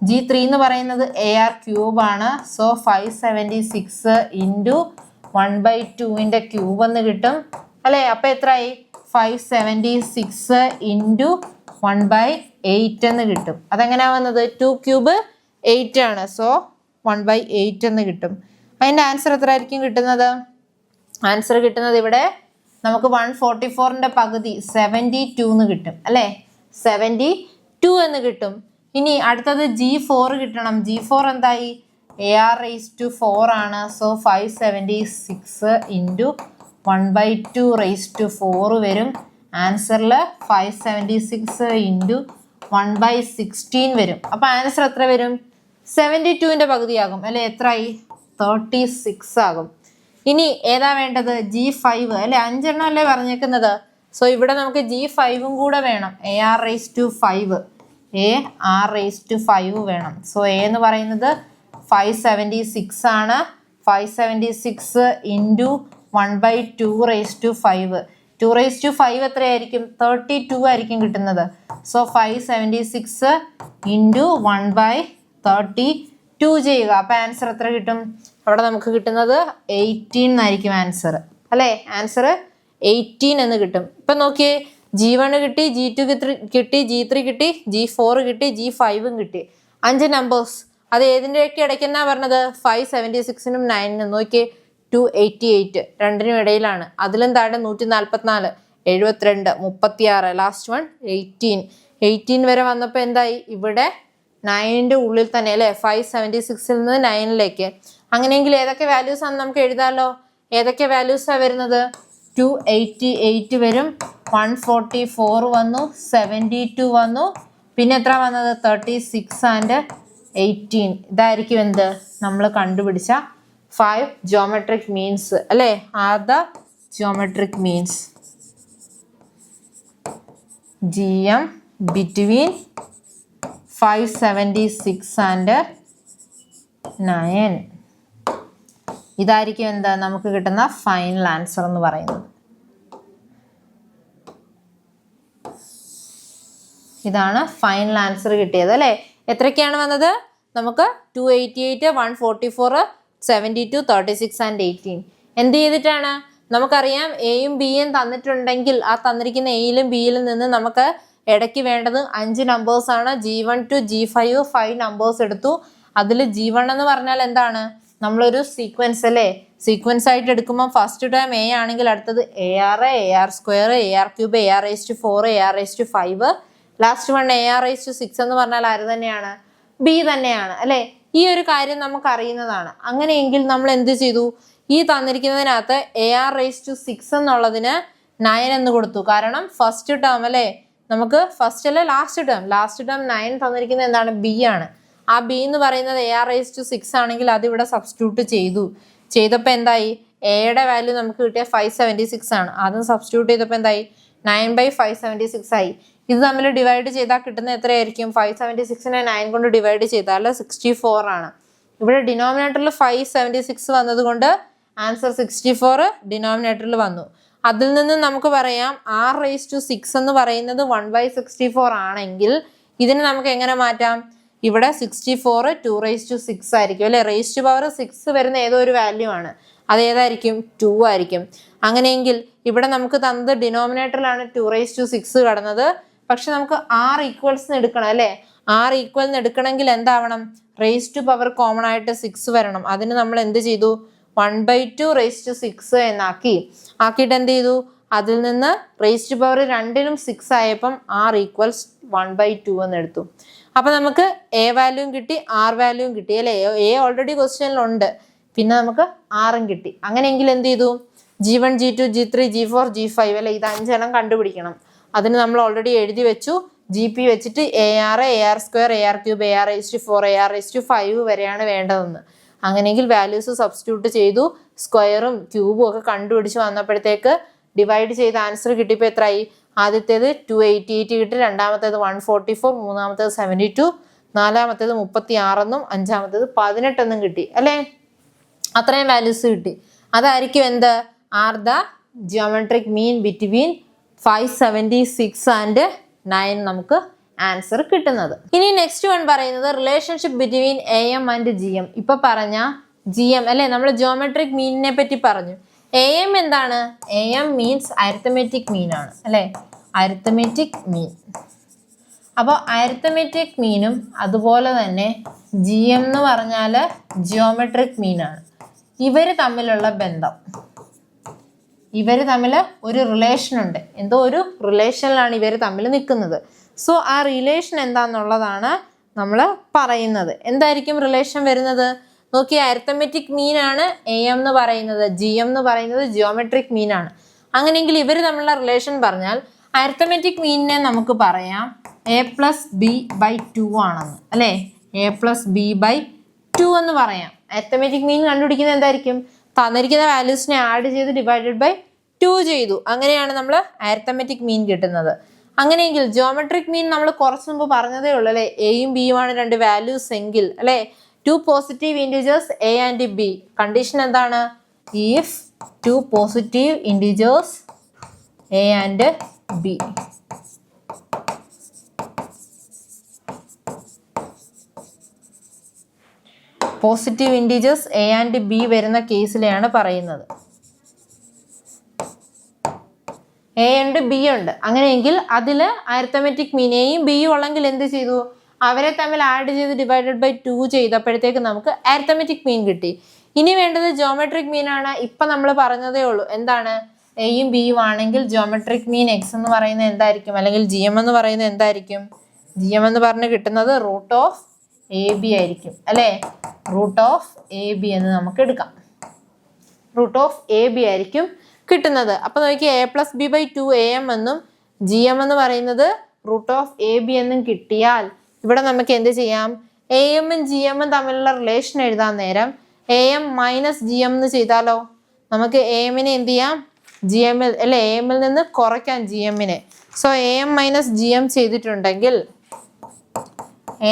G3 എന്ന് പറയുന്നത് ar³ ആണ്. സോ 576 ഇൻറ്റു 1/2ന്റെ ക്യൂബ് എന്ന് കിട്ടും അല്ലെ. അപ്പൊ എത്രയായി? 576 ഇൻറ്റു 1/8 എന്ന് കിട്ടും. അതെങ്ങനെയാ വന്നത്? 2³ 8 ആണ്. സോ 1/8 എന്ന് കിട്ടും. അതിന്റെ ആൻസർ എത്ര ആയിരിക്കും കിട്ടുന്നത്? ആൻസർ കിട്ടുന്നത് ഇവിടെ നമുക്ക് 144ന്റെ പകുതി 72 എന്ന് കിട്ടും അല്ലെ. 72 എന്ന് കിട്ടും. ഇനി അടുത്തത് G4 കിട്ടണം. G4 എന്തായി? ar⁻4 ആണ്. സോ 576 ഇൻറ്റു 1/2⁻4 വരും. ആൻസറിൽ 576 ഇൻറ്റു 1/16 വരും. അപ്പൊ ആൻസർ എത്ര വരും? 72ന്റെ പകുതിയാകും അല്ലെ. എത്രയായി? 36 ആകും. ഇനി ഏതാ വേണ്ടത്? G5 അല്ലെ. 5 എണ്ണം അല്ലേ പറഞ്ഞേക്കുന്നത്. സോ ഇവിടെ നമുക്ക് G5ഉം കൂടെ വേണം. ar⁵5 വേണം. സോ a എന്ന് പറയുന്നത് 576 ആണ്. 576 ഇൻറ്റു 1/2⁵5. 2⁵5 എത്രയായിരിക്കും? 32 ആയിരിക്കും കിട്ടുന്നത്. സോ 576 ഇൻറ്റു 1/32 ചെയ്യുക. അപ്പൊ ആൻസർ എത്ര കിട്ടും? അവിടെ നമുക്ക് കിട്ടുന്നത് 18 എന്നായിരിക്കും ആൻസർ അല്ലെ. ആൻസർ 18 എന്ന് കിട്ടും. ഇപ്പൊ നോക്കിയേ, G1 കിട്ടി, G2 കിട്ടി, G3 കിട്ടി, G4 കിട്ടി, G5ഉം കിട്ടി. 5 നമ്പേഴ്സ്. അത് ഏതിൻ്റെയൊക്കെ ഇടയ്ക്കെന്നാ പറഞ്ഞത്? 576നും 9നും. നോക്കിയേ, 288 രണ്ടിനും ഇടയിലാണ്. അതിലും താഴെ 144, 72, 36, ലാസ്റ്റ് വൺ 18 വരെ വന്നപ്പോൾ എന്തായി? ഇവിടെ 9ന്റെ ഉള്ളിൽ തന്നെ അല്ലേ. 576ൽ നിന്ന് 9ലേക്ക്. അങ്ങനെയെങ്കിൽ ഏതൊക്കെ വാല്യൂസ് ആണ് നമുക്ക് എഴുതാമല്ലോ. ഏതൊക്കെ വാല്യൂസാണ് വരുന്നത്? 288 വരും, 144 വന്നു, 72 വന്നു, പിന്നെ എത്ര വന്നത്? 36 ആൻഡ് 18. ഇതായിരിക്കും എന്ത്? നമ്മൾ കണ്ടുപിടിച്ച 5 geometric means അല്ലേ. Are the geometric means GM between 576 and 9. ഇതായിരിക്കും എന്താ നമുക്ക് കിട്ടുന്ന ഫൈനൽ ആൻസർ എന്ന് പറയുന്നത്. ഇതാണ് ഫൈനൽ ആൻസർ കിട്ടിയത് അല്ലേ. എത്രയൊക്കെയാണ് വന്നത്? നമുക്ക് 288, 144, 72, 36 and 18. എന്ത് ചെയ്തിട്ടാണ്? നമുക്കറിയാം എയും ബിയും തന്നിട്ടുണ്ടെങ്കിൽ ആ തന്നിരിക്കുന്ന എയിലും ബിയിലും നിന്ന് നമുക്ക് ഇടയ്ക്ക് വേണ്ടത് 5 നമ്പേഴ്സാണ്. G1 to G5 5 നമ്പേഴ്സ് എടുത്തു. അതിൽ G1 എന്ന് പറഞ്ഞാൽ എന്താണ്? നമ്മളൊരു സീക്വൻസ് അല്ലേ. സീക്വൻസ് ആയിട്ട് എടുക്കുമ്പോൾ ഫസ്റ്റ് ടൈം എ ആണെങ്കിൽ അടുത്തത് AR, AR square, AR cube, AR⁴, AR⁵. Last one AR�6 എന്ന് പറഞ്ഞാൽ ആര് തന്നെയാണ്? ബി തന്നെയാണ് അല്ലേ. ഈ ഒരു കാര്യം നമുക്ക് അറിയുന്നതാണ്. അങ്ങനെയെങ്കിൽ നമ്മൾ എന്ത് ചെയ്തു? ഈ തന്നിരിക്കുന്നതിനകത്ത് AR�6 എന്നുള്ളതിന് 9 എന്ന് കൊടുത്തു. കാരണം ഫസ്റ്റ് ടേം അല്ലേ, നമുക്ക് ഫസ്റ്റ് അല്ല ലാസ്റ്റ് ടേം 9 തന്നിരിക്കുന്നത് എന്താണ്? ബി ആണ്. ആ ബി എന്ന് പറയുന്നത് AR�6 ആണെങ്കിൽ അതിവിടെ സബ്സ്റ്റിറ്റ്യൂട്ട് ചെയ്തപ്പോൾ എന്തായി? എയുടെ വാല്യൂ നമുക്ക് കിട്ടിയ 576 ആണ്. അതും സബ്സ്റ്റിറ്റ്യൂട്ട് ചെയ്തപ്പോൾ എന്തായി? 9/576 ആയി. ഇത് തമ്മിൽ ഡിവൈഡ് ചെയ്താൽ കിട്ടുന്ന എത്രയായിരിക്കും? 576നെ 9 കൊണ്ട് ഡിവൈഡ് ചെയ്താൽ 64 ആണ്. ഇവിടെ ഡിനോമിനേറ്ററിൽ 576 വന്നത് കൊണ്ട് ആൻസർ 64 ഡിനോമിനേറ്ററിൽ വന്നു. അതിൽ നിന്ന് നമുക്ക് പറയാം R�6 എന്ന് പറയുന്നത് 1/64 ആണെങ്കിൽ ഇതിനെ നമുക്ക് എങ്ങനെ മാറ്റാം? ഇവിടെ 64 2�6 ആയിരിക്കും അല്ലെ. റേസ് ടു പവർ 6 വരുന്ന ഏതോ ഒരു വാല്യൂ ആണ്. അത് ഏതായിരിക്കും? 2 ആയിരിക്കും. അങ്ങനെയെങ്കിൽ ഇവിടെ നമുക്ക് തന്നത് ഡിനോമിനേറ്ററിലാണ് 2�6 കടന്നത്. പക്ഷെ നമുക്ക് R ഈക്വൽസ് എടുക്കണം അല്ലേ. R ഈക്വൽ എടുക്കണമെങ്കിൽ എന്താവണം? റേസ് ടു പവർ കോമൺ ആയിട്ട് 6 വരണം. അതിന് നമ്മൾ എന്ത് ചെയ്തു? 1/2�6 ആക്കിയിട്ട് എന്ത് ചെയ്തു? അതിൽ നിന്ന് റേസ് ടു പവർ 2നും 6 ആയപ്പം R ഈക്വൽസ് 1/2 എന്ന് എടുത്തു. അപ്പൊ നമുക്ക് എ വാല്യൂം കിട്ടി, ആർ വാല്യൂം കിട്ടി അല്ലേ. എ ഓൾറെഡി ക്വസ്റ്റ്യനിലുണ്ട്, പിന്നെ നമുക്ക് ആറും കിട്ടി. അങ്ങനെയെങ്കിൽ എന്ത് ചെയ്തു? G1, G2, G3, G4, G5 അല്ലെ. ഇത് 5 എണ്ണം കണ്ടുപിടിക്കണം. അതിന് നമ്മൾ ഓൾറെഡി എഴുതി വെച്ചു. GP വെച്ചിട്ട് AR, AR square, AR cube, AR⁴, AR⁵ വരെയാണ് വേണ്ടതെന്ന്. അങ്ങനെയെങ്കിൽ വാല്യൂസ് സബ്സ്റ്റിറ്റ്യൂട്ട് ചെയ്തു. സ്ക്വയറും ക്യൂബും ഒക്കെ കണ്ടുപിടിച്ച് വന്നപ്പോഴത്തേക്ക് ഡിവൈഡ് ചെയ്ത ആൻസർ കിട്ടിയപ്പോൾ എത്രയായി? ആദ്യത്തേത് 288 കിട്ടി, രണ്ടാമത്തേത് 144, മൂന്നാമത്തേത് 72, നാലാമത്തേത് 36 എന്നും അഞ്ചാമത്തേത് 18 എന്നും കിട്ടി അല്ലേ. അത്രയും വാല്യൂസ് കിട്ടി. അതായിരിക്കും എന്ത്? Are the geometric mean between 576 and 9 നമുക്ക് ആൻസർ കിട്ടുന്നത്. ഇനി നെക്സ്റ്റ് വൺ പറയുന്നത് relationship between AM and GM. ഇപ്പൊ പറഞ്ഞ GM അല്ലെ, നമ്മൾ ജിയോമെട്രിക് മീനിനെ പറ്റി പറഞ്ഞു. AM എന്താണ്? AM മീൻസ് അരിത്തമെറ്റിക് മീൻ ആണ് അല്ലെ. Arithmetic mean. അപ്പോൾ അരിത്തമെറ്റിക് മീനും അതുപോലെ തന്നെ GM എന്ന് പറഞ്ഞാൽ ജിയോമെട്രിക് മീനാണ്. ഇവര് തമ്മിലുള്ള ബന്ധം, ഇവര് തമ്മിൽ ഒരു റിലേഷൻ ഉണ്ട്. എന്തോ ഒരു റിലേഷനിലാണ് ഇവർ തമ്മിൽ നിൽക്കുന്നത്. സോ ആ റിലേഷൻ എന്താന്നുള്ളതാണ് നമ്മൾ പറയുന്നത്. എന്തായിരിക്കും റിലേഷൻ വരുന്നത്? നോക്കി, അരിത്തമെറ്റിക് മീനാണ് AM എന്ന് പറയുന്നത്, GM എന്ന് പറയുന്നത് ജിയോമെട്രിക് മീനാണ്. അങ്ങനെയെങ്കിൽ ഇവർ തമ്മിലുള്ള റിലേഷൻ പറഞ്ഞാൽ അരിത്തമെറ്റിക് മീനിനെ നമുക്ക് പറയാം A+B/2 ആണെന്ന് അല്ലേ. A+B/2 എന്ന് പറയാം. അരിത്തമെറ്റിക് മീൻ കണ്ടുപിടിക്കുന്നത് എന്തായിരിക്കും? തന്നിരിക്കുന്ന വാല്യൂസിനെ ആഡ് ചെയ്ത് ഡിവൈഡഡ് ബൈ 2 ചെയ്തു. അങ്ങനെയാണ് നമ്മൾ അരിത്തമെറ്റിക് മീൻ കിട്ടുന്നത്. അങ്ങനെയെങ്കിൽ ജിയോമെട്രിക് മീൻ നമ്മൾ കുറച്ച് മുമ്പ് പറഞ്ഞതേ ഉള്ളൂ അല്ലെ. എയും ബിയും ആണ് രണ്ട് വാല്യൂസ് എങ്കിൽ അല്ലെ, 2 positive integers A and B. Condition എന്താണ്? If 2 positive integers A and B. Positive integers A and B വരുന്ന കേസിലെയാണ് പറയുന്നത്. A ഉണ്ട് B ഉണ്ട്. അങ്ങനെയെങ്കിൽ അതിൽ അരിത്തമെറ്റിക് മീൻ Aയും Bയും ഉള്ളെങ്കിൽ എന്ത് ചെയ്തു? അവരെ തമ്മിൽ ആഡ് ചെയ്ത് ഡിവൈഡഡ് ബൈ 2 ചെയ്തപ്പോഴത്തേക്ക് നമുക്ക് അരിത്തമെറ്റിക് മീൻ കിട്ടി. ഇനി വേണ്ടത് ജിയോമെട്രിക് മീൻ ആണ്. ഇപ്പൊ നമ്മൾ പറഞ്ഞതേ ഉള്ളൂ. എന്താണ്? Aയും Bയും ആണെങ്കിൽ ജിയോമെട്രിക് മീൻ X എന്ന് പറയുന്നത് എന്തായിരിക്കും? അല്ലെങ്കിൽ GM എന്ന് പറയുന്നത് എന്തായിരിക്കും? GM എന്ന് പറഞ്ഞ് കിട്ടുന്നത് √AB ആയിരിക്കും അല്ലെ. √AB എന്ന് നമുക്ക് എടുക്കാം. √AB ആയിരിക്കും കിട്ടുന്നത്. അപ്പൊ നോക്കി, A+B/2 AM എന്നും GM എന്ന് പറയുന്നത് √AB എന്നും കിട്ടിയാൽ ഇവിടെ നമുക്ക് എന്ത് ചെയ്യാം? AM-ഉം GM-ഉം തമ്മിലുള്ള റിലേഷൻ എഴുതാൻ നേരം AM - GM എന്ന് ചെയ്താലോ? നമുക്ക് AM-നെ എന്ത് ചെയ്യാം? ജി എമ്മിൽ അല്ലെ എ എമ്മിൽ നിന്ന് കുറയ്ക്കാൻ ജി എമ്മിനെ. So A M minus G M ചെയ്തിട്ടുണ്ടെങ്കിൽ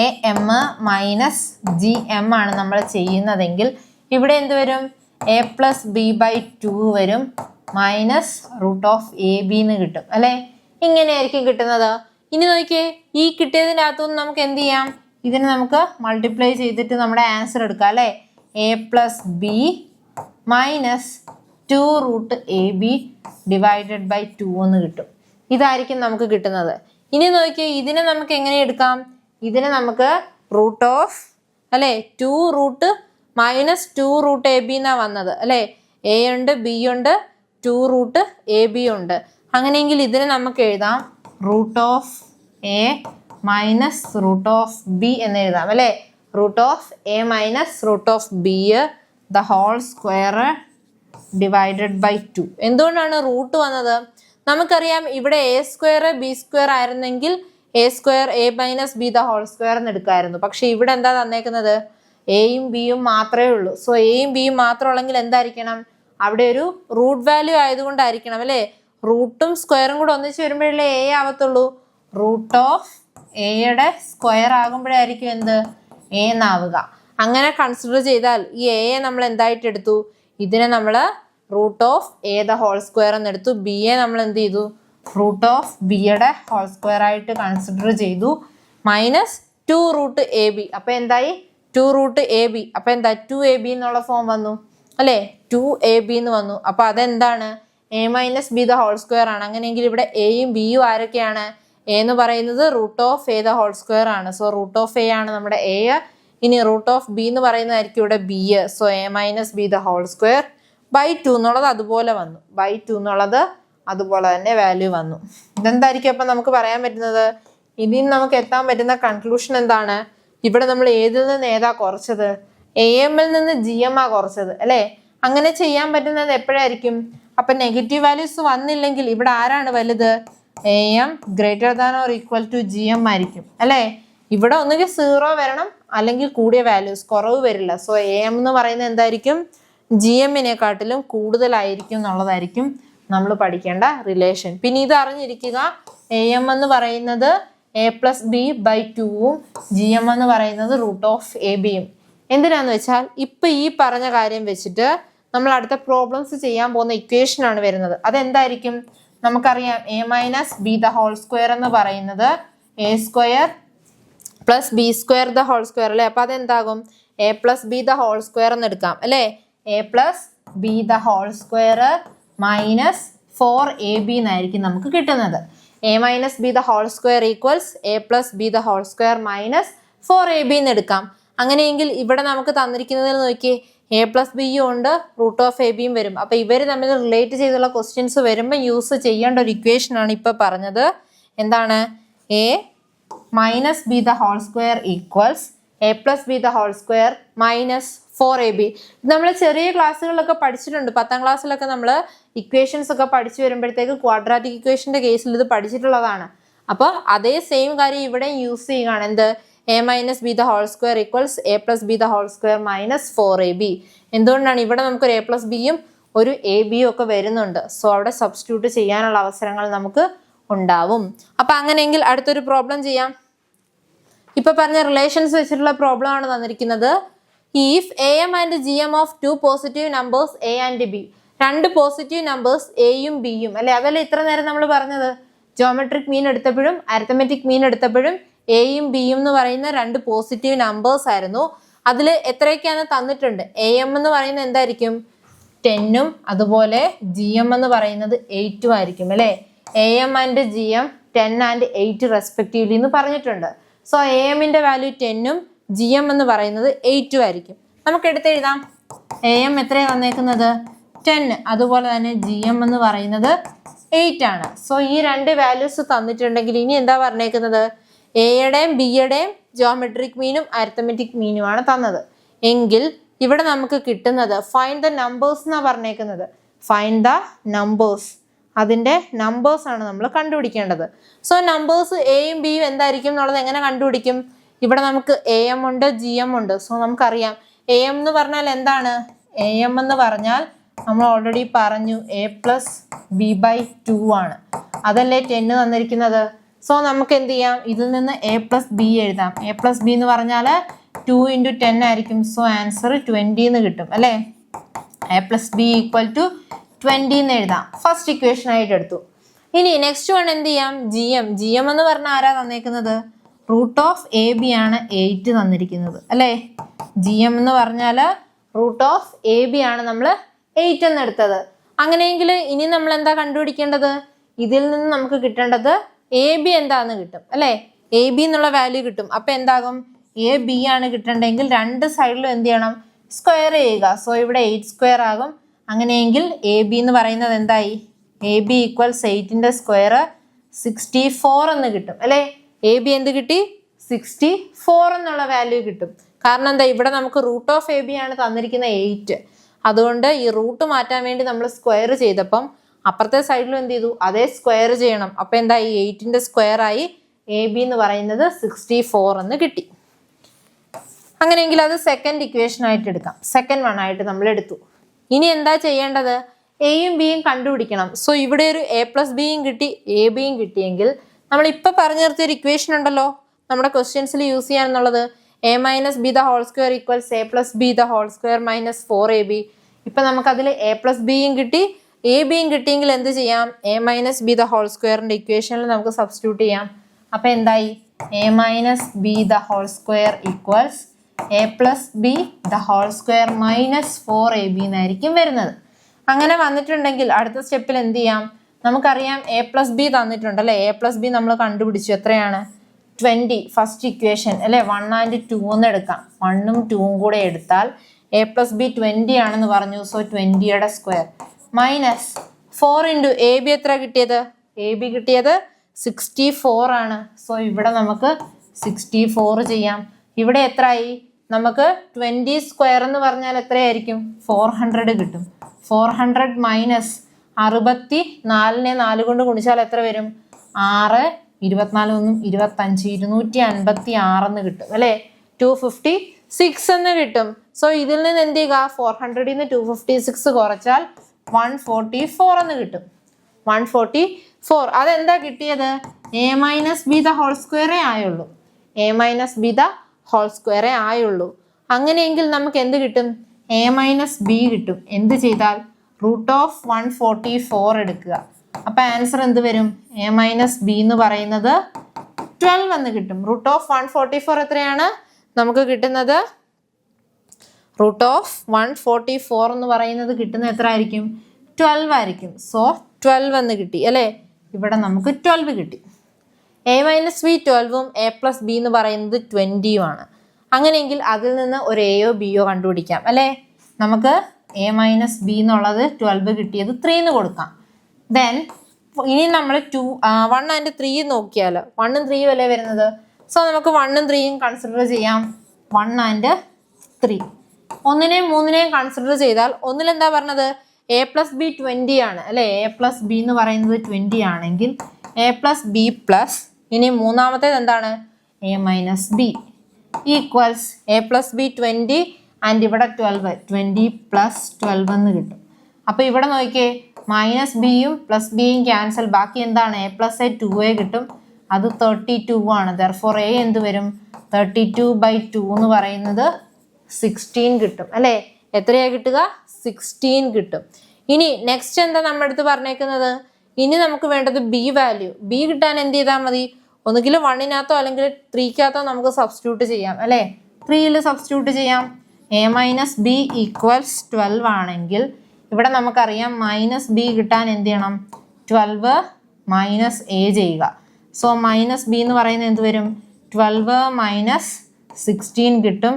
A M minus G M ആണ് നമ്മൾ ചെയ്യുന്നതെങ്കിൽ ഇവിടെ എന്ത് വരും? എ പ്ലസ് ബി ബൈ 2 വരും minus root of A B എന്ന് കിട്ടും അല്ലെ. ഇങ്ങനെയായിരിക്കും കിട്ടുന്നത്. ഇനി നോക്കിയേ, ഈ കിട്ടിയതിനകത്തുനിന്ന് നമുക്ക് എന്ത് ചെയ്യാം? ഇതിനെ നമുക്ക് മൾട്ടിപ്ലൈ ചെയ്തിട്ട് നമ്മുടെ ആൻസർ എടുക്കാം അല്ലെ. A plus B minus 2 root A B divided by 2 എന്ന് കിട്ടും. ഇതായിരിക്കും നമുക്ക് കിട്ടുന്നത്. ഇനി നോക്കിയേ, ഇതിനെ നമുക്ക് എങ്ങനെ എടുക്കാം? ഇതിനെ നമുക്ക് റൂട്ട് ഓഫ് അല്ലെ 2 root minus 2 root A B എന്നാ വന്നത് അല്ലെ. എ ഉണ്ട്, ബി ഉണ്ട്, 2 റൂട്ട് എ ബി ഉണ്ട്. അങ്ങനെയെങ്കിൽ ഇതിനെ നമുക്ക് എഴുതാം root of A minus root of B എന്ന് എഴുതാം അല്ലെ. Root of A minus root of B the whole square divided by 2. എന്തുകൊണ്ടാണ് റൂട്ട് വന്നത്? നമുക്കറിയാം ഇവിടെ എ സ്ക്വയർ ബി സ്ക്വയർ ആയിരുന്നെങ്കിൽ A square A minus B the whole square എന്ന് എടുക്കായിരുന്നു. പക്ഷെ ഇവിടെ എന്താ തന്നേക്കുന്നത്? എയും ബിയും മാത്രമേ ഉള്ളൂ. സോ എയും ബിയും മാത്രം ഉള്ളെങ്കിൽ എന്തായിരിക്കണം? അവിടെ ഒരു റൂട്ട് വാല്യൂ ആയതുകൊണ്ടായിരിക്കണം അല്ലേ. റൂട്ടും സ്ക്വയറും കൂടെ ഒന്നിച്ച് വരുമ്പോഴല്ലേ എ ആവത്തുള്ളൂ. റൂട്ട് ഓഫ് എയുടെ സ്ക്വയർ ആകുമ്പോഴായിരിക്കും എന്ത്? എ എന്നാവുക. അങ്ങനെ കൺസിഡർ ചെയ്താൽ ഈ എയെ നമ്മൾ എന്തായിട്ട് എടുത്തു? ഇതിനെ നമ്മൾ root of A the whole square എന്ന് എടുത്തു. ബിയെ നമ്മൾ എന്ത് ചെയ്തു? റൂട്ട് ഓഫ് ബിയുടെ ഹോൾ സ്ക്വയർ ആയിട്ട് കൺസിഡർ ചെയ്തു. Minus 2 root A B. അപ്പൊ എന്തായി? 2 റൂട്ട് എ ബി. അപ്പൊ എന്താ? 2ab എന്നുള്ള ഫോം വന്നു അല്ലെ. 2ab എന്ന് വന്നു. അപ്പൊ അതെന്താണ്? A minus B the whole square ആണ്. അങ്ങനെയെങ്കിൽ ഇവിടെ എയും ബിയും ആരൊക്കെയാണ്? എ എന്ന് പറയുന്നത് root of A the whole square ആണ്. സോ റൂട്ട് ഓഫ് എ ആണ് നമ്മുടെ എ. ഇനി റൂട്ട് ഓഫ് ബി എന്ന് പറയുന്നതായിരിക്കും ഇവിടെ B. So A minus B the whole square by 2 എന്നുള്ളത് അതുപോലെ വന്നു. ബൈ 2 എന്നുള്ളത് അതുപോലെ തന്നെ വാല്യൂ വന്നു. ഇതെന്തായിരിക്കും അപ്പൊ നമുക്ക് പറയാൻ പറ്റുന്നത്? ഇതിൽ നമുക്ക് എത്താൻ പറ്റുന്ന കൺക്ലൂഷൻ എന്താണ്? ഇവിടെ നമ്മൾ ഏതിൽ നിന്ന് ഏതാ കുറച്ചത്? എ എമ്മിൽ നിന്ന് ജി എം ആ കുറച്ചത് അല്ലെ. അങ്ങനെ ചെയ്യാൻ പറ്റുന്നത് എപ്പോഴായിരിക്കും? അപ്പൊ നെഗറ്റീവ് വാല്യൂസ് വന്നില്ലെങ്കിൽ ഇവിടെ ആരാണ് വലുത്? A M greater than or equal to G M ആയിരിക്കും അല്ലെ. ഇവിടെ ഒന്നുകിൽ 0 വരണം അല്ലെങ്കിൽ കൂടിയ വാല്യൂസ്, കുറവ് വരില്ല. സോ എ എം എന്ന് പറയുന്നത് എന്തായിരിക്കും? ജി എമ്മിനെക്കാട്ടിലും കൂടുതലായിരിക്കും എന്നുള്ളതായിരിക്കും നമ്മൾ പഠിക്കേണ്ട റിലേഷൻ. പിന്നെ ഇത് അറിഞ്ഞിരിക്കുക, എ എം എന്ന് പറയുന്നത് എ പ്ലസ് ബി ബൈ 2ഉം ജി എം എന്ന് പറയുന്നത് റൂട്ട് ഓഫ് എ ബിയും. എന്തിനാന്ന് വെച്ചാൽ ഇപ്പൊ ഈ പറഞ്ഞ കാര്യം വെച്ചിട്ട് നമ്മൾ അടുത്ത പ്രോബ്ലംസ് ചെയ്യാൻ പോകുന്ന ഇക്വേഷൻ ആണ് വരുന്നത്. അതെന്തായിരിക്കും? നമുക്കറിയാം a minus B the whole square എന്ന് പറയുന്നത് a square plus b square the whole square അല്ലെ. അപ്പൊ അതെന്താകും? A plus B the whole square എന്ന് എടുക്കാം അല്ലെ. A plus B the whole square minus 4ab എന്നായിരിക്കും നമുക്ക് കിട്ടുന്നത്. A minus B the whole square equals A plus B the whole square minus 4ab എന്ന് എടുക്കാം. അങ്ങനെയെങ്കിൽ ഇവിടെ നമുക്ക് തന്നിരിക്കുന്നതിൽ നോക്കിയേ, എ പ്ലസ് ബിയും ഉണ്ട്, റൂട്ട് ഓഫ് എ ബിയും വരും. അപ്പൊ ഇവർ തമ്മിൽ റിലേറ്റ് ചെയ്തുള്ള ക്വസ്റ്റ്യൻസ് വരുമ്പോൾ യൂസ് ചെയ്യേണ്ട ഒരു ഇക്വേഷൻ ആണ് ഇപ്പൊ പറഞ്ഞത്. എന്താണ്? A minus B the whole square equals A plus B the whole square minus 4ab. നമ്മൾ ചെറിയ ക്ലാസ്സുകളിലൊക്കെ പഠിച്ചിട്ടുണ്ട്. 10ാം ക്ലാസ്സിലൊക്കെ നമ്മൾ ഇക്വേഷൻസ് ഒക്കെ പഠിച്ചു വരുമ്പോഴത്തേക്ക് ക്വാഡ്രാറ്റിക് ഇക്വേഷന്റെ കേസിൽ ഇത് പഠിച്ചിട്ടുള്ളതാണ്. അപ്പോൾ അതേ സെയിം കാര്യം ഇവിടെ യൂസ് ചെയ്യുകയാണ്. എന്ത്? A minus B the whole square equals A plus B the whole square minus 4ab. എന്തുകൊണ്ടാണ്? ഇവിടെ നമുക്കൊരു എ പ്ലസ് ബിയും ഒരു എ ബിയും ഒക്കെ വരുന്നുണ്ട്. സോ അവിടെ സബ്സ്റ്റിറ്റ്യൂട്ട് ചെയ്യാനുള്ള അവസരങ്ങൾ നമുക്ക് ഉണ്ടാവും. അപ്പൊ അങ്ങനെയെങ്കിൽ അടുത്തൊരു പ്രോബ്ലം ചെയ്യാം. ഇപ്പൊ പറഞ്ഞ റിലേഷൻസ് വെച്ചിട്ടുള്ള പ്രോബ്ലം ആണ് തന്നിരിക്കുന്നത്. If A M and G M of 2 positive numbers A and B. 2 positive numbers എയും ബിയും അല്ലെ. അതല്ലേ ഇത്ര നേരം നമ്മൾ പറഞ്ഞത്? ജോമെട്രിക് മീൻ എടുത്തപ്പോഴും അരിത്തമെറ്റിക് മീൻ എടുത്തപ്പോഴും എയും ബിയും എന്ന് പറയുന്ന 2 പോസിറ്റീവ് നമ്പേഴ്സ് ആയിരുന്നു. അതിൽ എത്രയൊക്കെയാണ് തന്നിട്ടുണ്ട്? എ എം എന്ന് പറയുന്നത് എന്തായിരിക്കും? 10ഉം അതുപോലെ ജി എം എന്ന് പറയുന്നത് 8ഉം ആയിരിക്കും അല്ലെ. A M and G M 10 and 8 respectively എന്ന് പറഞ്ഞിട്ടുണ്ട്. സോ എ എമ്മിന്റെ വാല്യൂ 10ഉം ജി എം എന്ന് പറയുന്നത് 8ഉം ആയിരിക്കും. നമുക്ക് എടുത്തെഴുതാം. എ എം എത്രയാണ് വന്നേക്കുന്നത്? 10. അതുപോലെ തന്നെ ജി എം എന്ന് പറയുന്നത് 8 ആണ്. സോ ഈ 2 വാല്യൂസ് തന്നിട്ടുണ്ടെങ്കിൽ ഇനി എന്താ പറഞ്ഞേക്കുന്നത്? എയുടെയും ബിയുടെയും ജോമെട്രിക് മീനും അരിത്തമെറ്റിക് മീനുമാണ് തന്നത്. എങ്കിൽ ഇവിടെ നമുക്ക് കിട്ടുന്നത് ഫൈൻഡ് ദ നമ്പേഴ്സ് എന്നാണ് പറഞ്ഞേക്കുന്നത്. Find the numbers. അതിൻ്റെ നമ്പേഴ്സ് ആണ് നമ്മൾ കണ്ടുപിടിക്കേണ്ടത്. സോ നമ്പേഴ്സ് എയും ബിയും എന്തായിരിക്കും എന്നുള്ളത് എങ്ങനെ കണ്ടുപിടിക്കും? ഇവിടെ നമുക്ക് എ എം ഉണ്ട്, ജി എം ഉണ്ട്. സോ നമുക്കറിയാം എ എം എന്ന് പറഞ്ഞാൽ എന്താണ്? എ എം എന്ന് പറഞ്ഞാൽ നമ്മൾ ഓൾറെഡി പറഞ്ഞു a+b/2 ആണ്. അതല്ലേ 10 തന്നിരിക്കുന്നത്. സോ നമുക്ക് എന്ത് ചെയ്യാം, ഇതിൽ നിന്ന് a+b എഴുതാം. a+b എന്ന് പറഞ്ഞാൽ 2 × 10 ആയിരിക്കും. സോ ആൻസർ 20 എന്ന് കിട്ടും അല്ലേ. a+b = 20 എന്ന് എഴുതാം. ഫസ്റ്റ് ഇക്വേഷൻ ആയിട്ട് എടുത്തു. ഇനി നെക്സ്റ്റ് വൺ എന്ത് ചെയ്യാം, gm എന്ന് പറഞ്ഞാൽ ആരാ തന്നേക്കുന്നത്, √(ab) ആണ് 8 തന്നിരിക്കുന്നത് അല്ലേ. gm എന്ന് പറഞ്ഞാൽ √(ab) ആണ് നമ്മൾ 8 എന്ന് എടുത്തത്. അങ്ങനെയെങ്കിൽ ഇനി നമ്മൾ എന്താ കണ്ടുപിടിക്കേണ്ടത്, ഇതിൽ നിന്ന് നമുക്ക് കിട്ടേണ്ടത് ab എന്താന്ന് കിട്ടും അല്ലേ. ab എന്നുള്ള വാല്യൂ കിട്ടും. അപ്പൊ എന്താകും, ab ആണ് കിട്ടേണ്ടെങ്കിൽ രണ്ട് സൈഡിലും എന്ത് ചെയ്യണം, സ്ക്വയർ ചെയ്യുക. സോ ഇവിടെ 8² ആകും. അങ്ങനെയെങ്കിൽ ab എന്ന് പറയുന്നത് എന്തായി, ab = 8ന്റെ സ്ക്വയർ 64 എന്ന് കിട്ടും അല്ലേ. ab എന്ത് കിട്ടി, 64 എന്നുള്ള വാല്യൂ കിട്ടും. കാരണം എന്താ, ഇവിടെ നമുക്ക് √(ab) ആണ് തന്നിരിക്കുന്ന 8. അതുകൊണ്ട് ഈ റൂട്ട് മാറ്റാൻ വേണ്ടി നമ്മൾ സ്ക്വയർ ചെയ്തപ്പം അപ്പുറത്തെ സൈഡിലും എന്ത് ചെയ്തു, അതേ സ്ക്വയർ ചെയ്യണം. അപ്പൊ എന്തായി, 8ന്റെ സ്ക്വയർ ആയി ab എന്ന് പറയുന്നത് 64 എന്ന് കിട്ടി. അങ്ങനെയെങ്കിൽ അത് സെക്കൻഡ് ഇക്വേഷൻ ആയിട്ട് എടുക്കാം. സെക്കൻഡ് വൺ ആയിട്ട് നമ്മൾ എടുത്തു. ഇനി എന്താ ചെയ്യേണ്ടത്, എയും ബിയും കണ്ടുപിടിക്കണം. സോ ഇവിടെ ഒരു a+b കിട്ടി, ab കിട്ടിയെങ്കിൽ നമ്മൾ ഇപ്പൊ പറഞ്ഞു നിർത്തിയൊരു ഇക്വേഷൻ ഉണ്ടല്ലോ നമ്മുടെ ക്വസ്റ്റ്യൻസിൽ യൂസ് ചെയ്യാന്നുള്ളത്, a-b² = a+b² - 4ab. ഇപ്പൊ നമുക്ക് അതിൽ a+b കിട്ടി, ab കിട്ടിയെങ്കിൽ എന്ത് ചെയ്യാം, a-b² ഇക്വേഷനിൽ നമുക്ക് സബ്സ്റ്റിറ്റ്യൂട്ട് ചെയ്യാം. അപ്പൊ എന്തായി, a-b² = a+b² - 4ab എന്നായിരിക്കും വരുന്നത്. അങ്ങനെ വന്നിട്ടുണ്ടെങ്കിൽ അടുത്ത സ്റ്റെപ്പിൽ എന്ത് ചെയ്യാം, നമുക്കറിയാം a+b തന്നിട്ടുണ്ട് അല്ലെ. a+b നമ്മൾ കണ്ടുപിടിച്ചു, എത്രയാണ്, 20. ഫസ്റ്റ് ഇക്വേഷൻ അല്ലെ, 1 and 2 എന്ന് എടുക്കാം. 1ഉം 2ഉം കൂടെ എടുത്താൽ a+b 20 ആണെന്ന് പറഞ്ഞു. സോ 20യുടെ സ്ക്വയർ മൈനസ് 4 × ab എത്ര കിട്ടിയത്, ab കിട്ടിയത് 64 ആണ്. സോ ഇവിടെ നമുക്ക് 64 ചെയ്യാം. ഇവിടെ എത്രയായി, നമുക്ക് 20² എന്ന് പറഞ്ഞാൽ എത്രയായിരിക്കും, 400 കിട്ടും. 400 മൈനസ് 64നെ 4 കൊണ്ട് ഗുണിച്ചാൽ എത്ര വരും, 6, 24 1 25, 256 എന്ന് കിട്ടും അല്ലേ. 256 എന്ന് കിട്ടും. സോ ഇതിൽ നിന്ന് എന്ത് ചെയ്യുക, 400ൽ നിന്ന് 256 കുറച്ചാൽ 144 എന്ന് കിട്ടും. 144. അതെന്താ കിട്ടിയത്, a-b² ആയുള്ളൂ. a-b² ആയുള്ളൂ. അങ്ങനെയെങ്കിൽ നമുക്ക് എന്ത് കിട്ടും, a-b കിട്ടും. എന്ത് ചെയ്താൽ, √144 എടുക്കുക. അപ്പൊ ആൻസർ എന്ത് വരും, a-b എന്ന് പറയുന്നത് 12 എന്ന് കിട്ടും. √144 എത്രയാണ് നമുക്ക് കിട്ടുന്നത്, √144 എന്ന് പറയുന്നത് കിട്ടുന്ന എത്ര ആയിരിക്കും, 12 ആയിരിക്കും. സോ 12 എന്ന് കിട്ടി അല്ലേ. ഇവിടെ നമുക്ക് 12 കിട്ടി. a-b 12ഉം a+b എന്ന് പറയുന്നത് 20ഉം ആണ്. അങ്ങനെയെങ്കിൽ അതിൽ നിന്ന് ഒരു എയോ ബിയോ കണ്ടുപിടിക്കാം അല്ലേ. നമുക്ക് a-b എന്നുള്ളത് 12 കിട്ടിയത് 3 എന്ന് കൊടുക്കാം. ദെൻ ഇനി നമ്മൾ 1 and 3 നോക്കിയാൽ 1ഉം 3ഉം അല്ലേ വരുന്നത്. സോ നമുക്ക് 1ഉം 3ഉം കൺസിഡർ ചെയ്യാം. 1 and 3, 1നെയും 3നെയും കൺസിഡർ ചെയ്താൽ ഒന്നിൽ എന്താ പറഞ്ഞത്, a+b 20 ആണ് അല്ലെ. a+b എന്ന് പറയുന്നത് 20 ആണെങ്കിൽ a+b പ്ലസ് ഇനി മൂന്നാമത്തേത് എന്താണ്, a-b ഈക്വൽസ് a+b 20 ആൻഡ് ഇവിടെ 12, 20 + 12 എന്ന് കിട്ടും. അപ്പൊ ഇവിടെ നോക്കിയേ, -bയും +bയും ക്യാൻസൽ, ബാക്കി എന്താണ്, a+a 2a കിട്ടും. അത് 32 ആണ്. ദെർഫോർ a എന്ത് വരും, 32/2 എന്ന് പറയുന്നത് 16 കിട്ടും അല്ലേ. എത്രയാ കിട്ടുക, 16 കിട്ടും. ഇനി നെക്സ്റ്റ് എന്താ നമ്മുടെ അടുത്ത് പറഞ്ഞേക്കുന്നത്, ഇനി നമുക്ക് വേണ്ടത് ബി വാല്യൂ. ബി കിട്ടാൻ എന്ത് ചെയ്താൽ മതി, ഒന്നുകിൽ 1നകത്തോ അല്ലെങ്കിൽ 3കകത്തോ നമുക്ക് സബ്സ്റ്റിറ്റ്യൂട്ട് ചെയ്യാം അല്ലേ. 3ൽ സബ്സ്റ്റിറ്റ്യൂട്ട് ചെയ്യാം. a-b = 12 ആണെങ്കിൽ ഇവിടെ നമുക്കറിയാം -b കിട്ടാൻ എന്ത് ചെയ്യണം, 12 - a ചെയ്യുക. സോ -b എന്ന് പറയുന്നത് എന്ത് വരും, 12 - 16 കിട്ടും.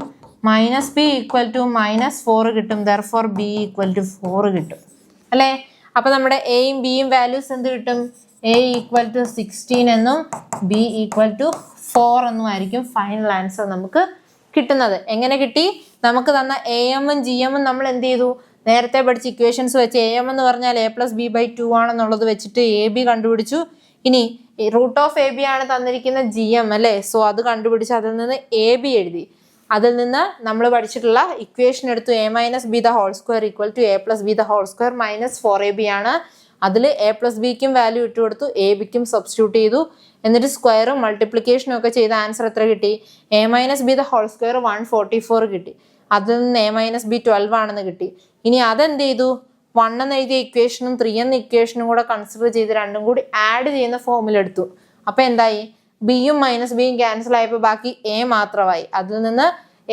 -b = -4 കിട്ടും. ദെർഫോർ b = 4 കിട്ടും അല്ലേ. അപ്പൊ നമ്മുടെ എയും ബിയും വാല്യൂസ് എന്ത് കിട്ടും, a = 16 എന്നും b = 4 എന്നും ആയിരിക്കും ഫൈനൽ ആൻസർ നമുക്ക് കിട്ടുന്നത്. എങ്ങനെ കിട്ടി, നമുക്ക് തന്ന am-ഉം gm-ഉം നമ്മൾ എന്ത് ചെയ്തു, നേരത്തെ പഠിച്ച ഇക്വേഷൻസ് വെച്ച് am എന്ന് പറഞ്ഞാൽ a+b/2 ആണെന്നുള്ളത് വെച്ചിട്ട് ab കണ്ടുപിടിച്ചു. ഇനി √(ab) ആണ് തന്നിരിക്കുന്ന gm അല്ലേ. സോ അത് കണ്ടുപിടിച്ച് അതിൽ നിന്ന് ab എഴുതി. അതിൽ നിന്ന് നമ്മൾ പഠിച്ചിട്ടുള്ള ഇക്വേഷൻ എടുത്തു. a minus B the whole square equal to a plus B the whole square minus 4ab ആണ്. അതിൽ a പ്ലസ് ബിക്കും വാല്യൂ ഇട്ട് കൊടുത്തു, എ ബിക്കും സബ്സ്റ്റിറ്റ്യൂട്ട് ചെയ്തു. എന്നിട്ട് സ്ക്വയറും മൾട്ടിപ്ലിക്കേഷനും ഒക്കെ ചെയ്ത ആൻസർ എത്ര കിട്ടി? a minus B the whole square 144 കിട്ടി. അതിൽ നിന്ന് a മൈനസ് ബി 12 ആണെന്ന് കിട്ടി. ഇനി അതെന്ത് ചെയ്തു? 1 എന്ന് എഴുതിയ ഇക്വേഷനും 3 എന്ന ഇക്വേഷനും കൂടെ കൺസിഡർ ചെയ്ത് രണ്ടും കൂടി ആഡ് ചെയ്യുന്ന ഫോമിൽ എടുത്തു. അപ്പൊ എന്തായി? ബിയും മൈനസ് ബിയും ക്യാൻസൽ ആയപ്പോൾ ബാക്കി എ മാത്രമായി. അതിൽ നിന്ന്